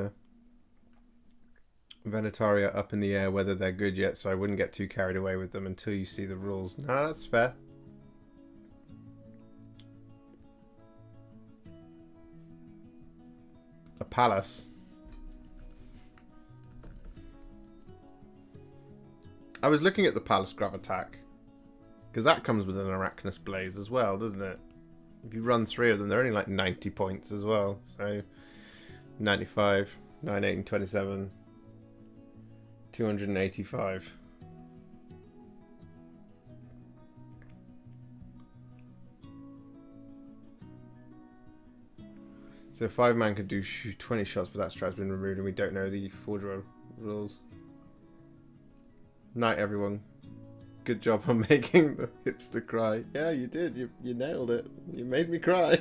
the air, whether they're good yet, so I wouldn't get too carried away with them until you see the rules. No, that's fair. A palace. I was looking at the Palace Grab Attack, because that comes with an Arachnus Blaze as well, doesn't it? If you run 3 of them, they're only like 90 points as well. So 95, 98 and 27, 285. So 5-man could do 20 shots, but that strat's been removed and we don't know the Forge rules. Night, everyone. Good job on making the hipster cry. Yeah, you did. You nailed it. You made me cry.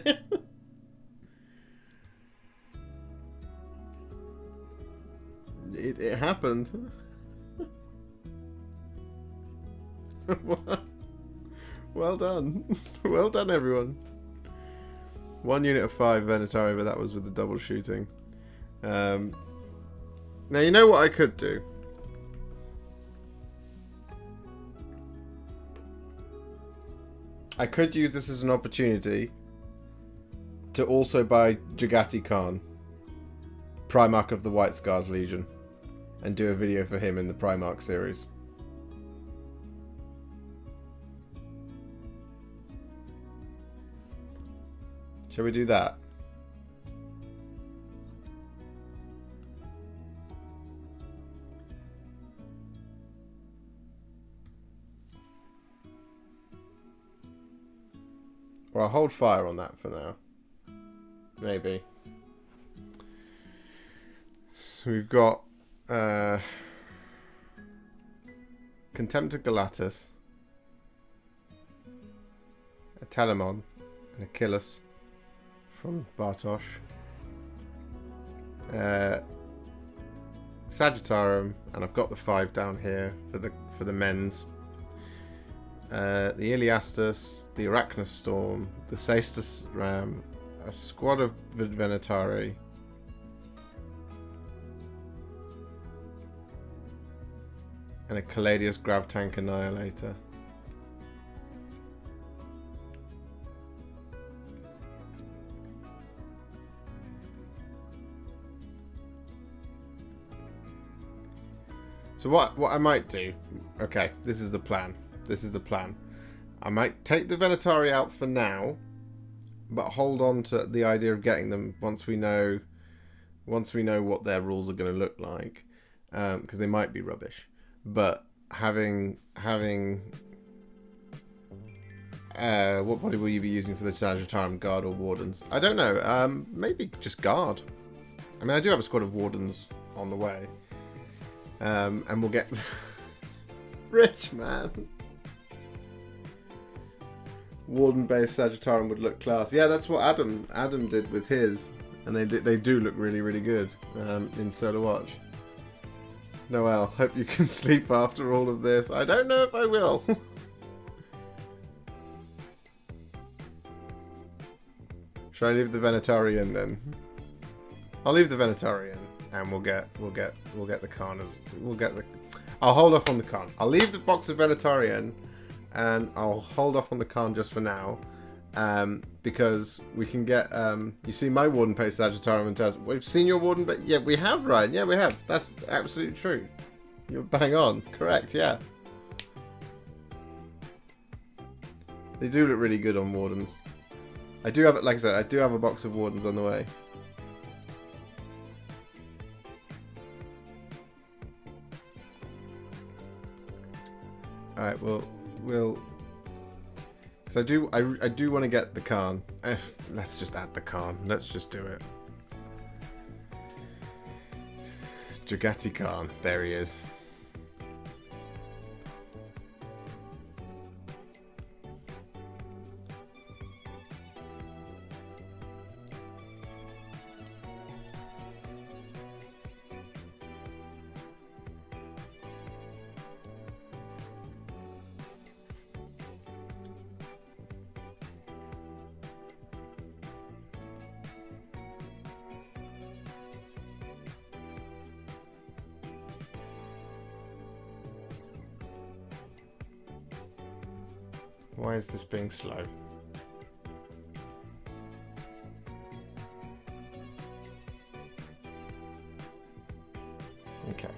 It happened. Well done. Well done, everyone. 1 unit of 5 Venatari, but that was with the double shooting. Now, you know what I could do? I could use this as an opportunity to also buy Jagati Khan, Primarch of the White Scars Legion, and do a video for him in the Primarch series. Shall we do that? Or I'll hold fire on that for now. Maybe. So we've got Contempt of Galatus, a Telemon, and Achilles from Bartosz. Sagittarium, and I've got the 5 down here for the men's. The Iliastus, the Arachnus Storm, the Caestus Ram, a squad of Venatari, and a Caladius Grav Tank Annihilator. So what I might do, okay, this is the plan. I might take the Venatari out for now, but hold on to the idea of getting them once we know what their rules are going to look like, because they might be rubbish. But having what body will you be using for the Sagittarium, Guard or Wardens? I don't know. Maybe just Guard. I mean, I do have a squad of Wardens on the way, and we'll get rich, man. Warden-based Sagittarium would look class. Yeah, that's what Adam did with his, and they do look really, really good in Solar Watch. Noel, hope you can sleep after all of this. I don't know if I will. Should I leave the Venetarian then? I'll leave the Venetarian, and we'll get the Khan as I'll hold off on the Khan. I'll leave the box of Venetarian, and I'll hold off on the Khan just for now, because we can get. You see my Warden Pace Sagittarium and Taz. We've seen your Warden, but yeah, we have, Ryan. Yeah, we have. That's absolutely true. You're bang on. Correct. Yeah. They do look really good on Wardens. I do have, like I said, I do have a box of Wardens on the way. Alright, we'll... Because I do want to get the Khan. Let's just add the Khan. Let's just do it. Jagati Khan. There he is. Why is this being slow? Okay.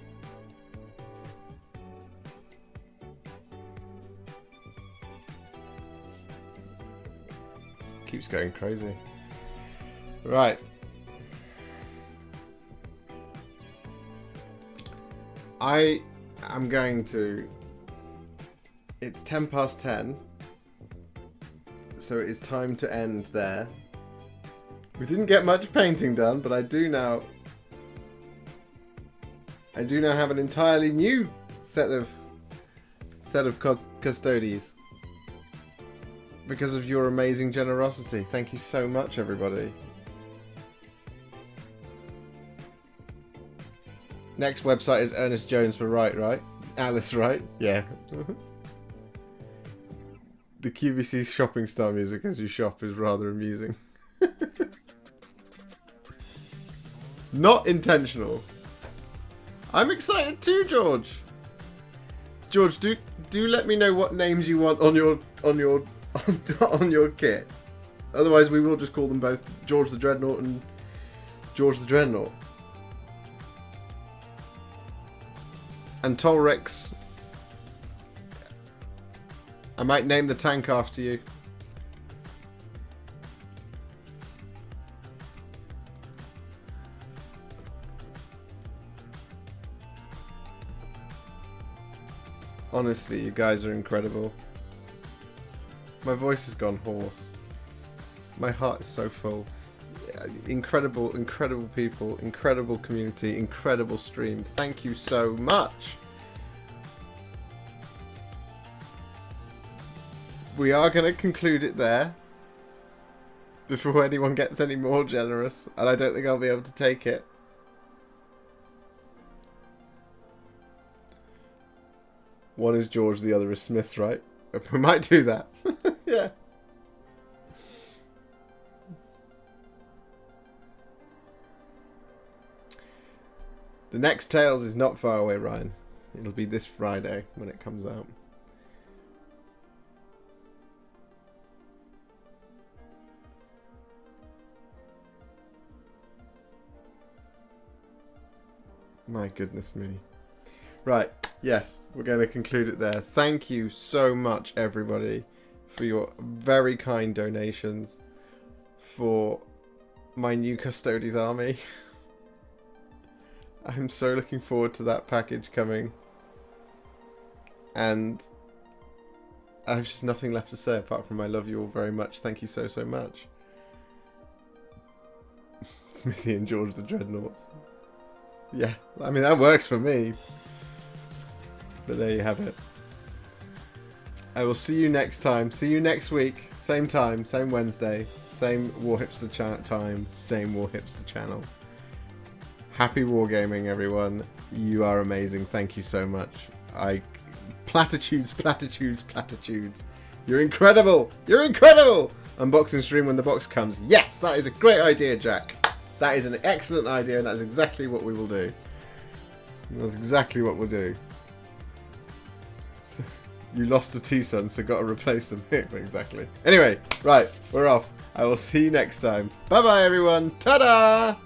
Keeps going crazy. Right. I am going to... It's 10 past 10. So it is time to end there. We didn't get much painting done, but I do now have an entirely new set of Custodes because of your amazing generosity. Thank you so much, everybody. Next website is Ernest Jones for right? Alice Wright? Yeah. The QVC shopping star music as you shop is rather amusing. Not intentional. I'm excited too, George. George, do let me know what names you want on your kit. Otherwise, we will just call them both George the Dreadnought and George the Dreadnought. And Tolrex. I might name the tank after you. Honestly, you guys are incredible. My voice has gone hoarse. My heart is so full. Incredible, incredible people, incredible community, incredible stream. Thank you so much. We are going to conclude it there before anyone gets any more generous, and I don't think I'll be able to take it. One is George, the other is Smith, right? We might do that. Yeah. The next Tales is not far away, Ryan. It'll be this Friday when it comes out. My goodness me. Right, yes, we're going to conclude it there. Thank you so much, everybody, for your very kind donations for my new Custodes army. I'm so looking forward to that package coming. And I have just nothing left to say apart from I love you all very much. Thank you so, so much. Smithy and George the Dreadnoughts. Yeah, I mean, that works for me. But there you have it. I will see you next time. See you next week. Same time, same Wednesday. Same Warhipster time, same Warhipster channel. Happy wargaming, everyone. You are amazing. Thank you so much. Platitudes, platitudes, platitudes. You're incredible. You're incredible. unboxing stream when the box comes. Yes, that is a great idea, Jack. That is an excellent idea, and that's exactly what we will do. That's exactly what we'll do. So, you lost a T-Sun, so got to replace them. Exactly. Anyway, right, we're off. I will see you next time. Bye-bye, everyone. Ta-da!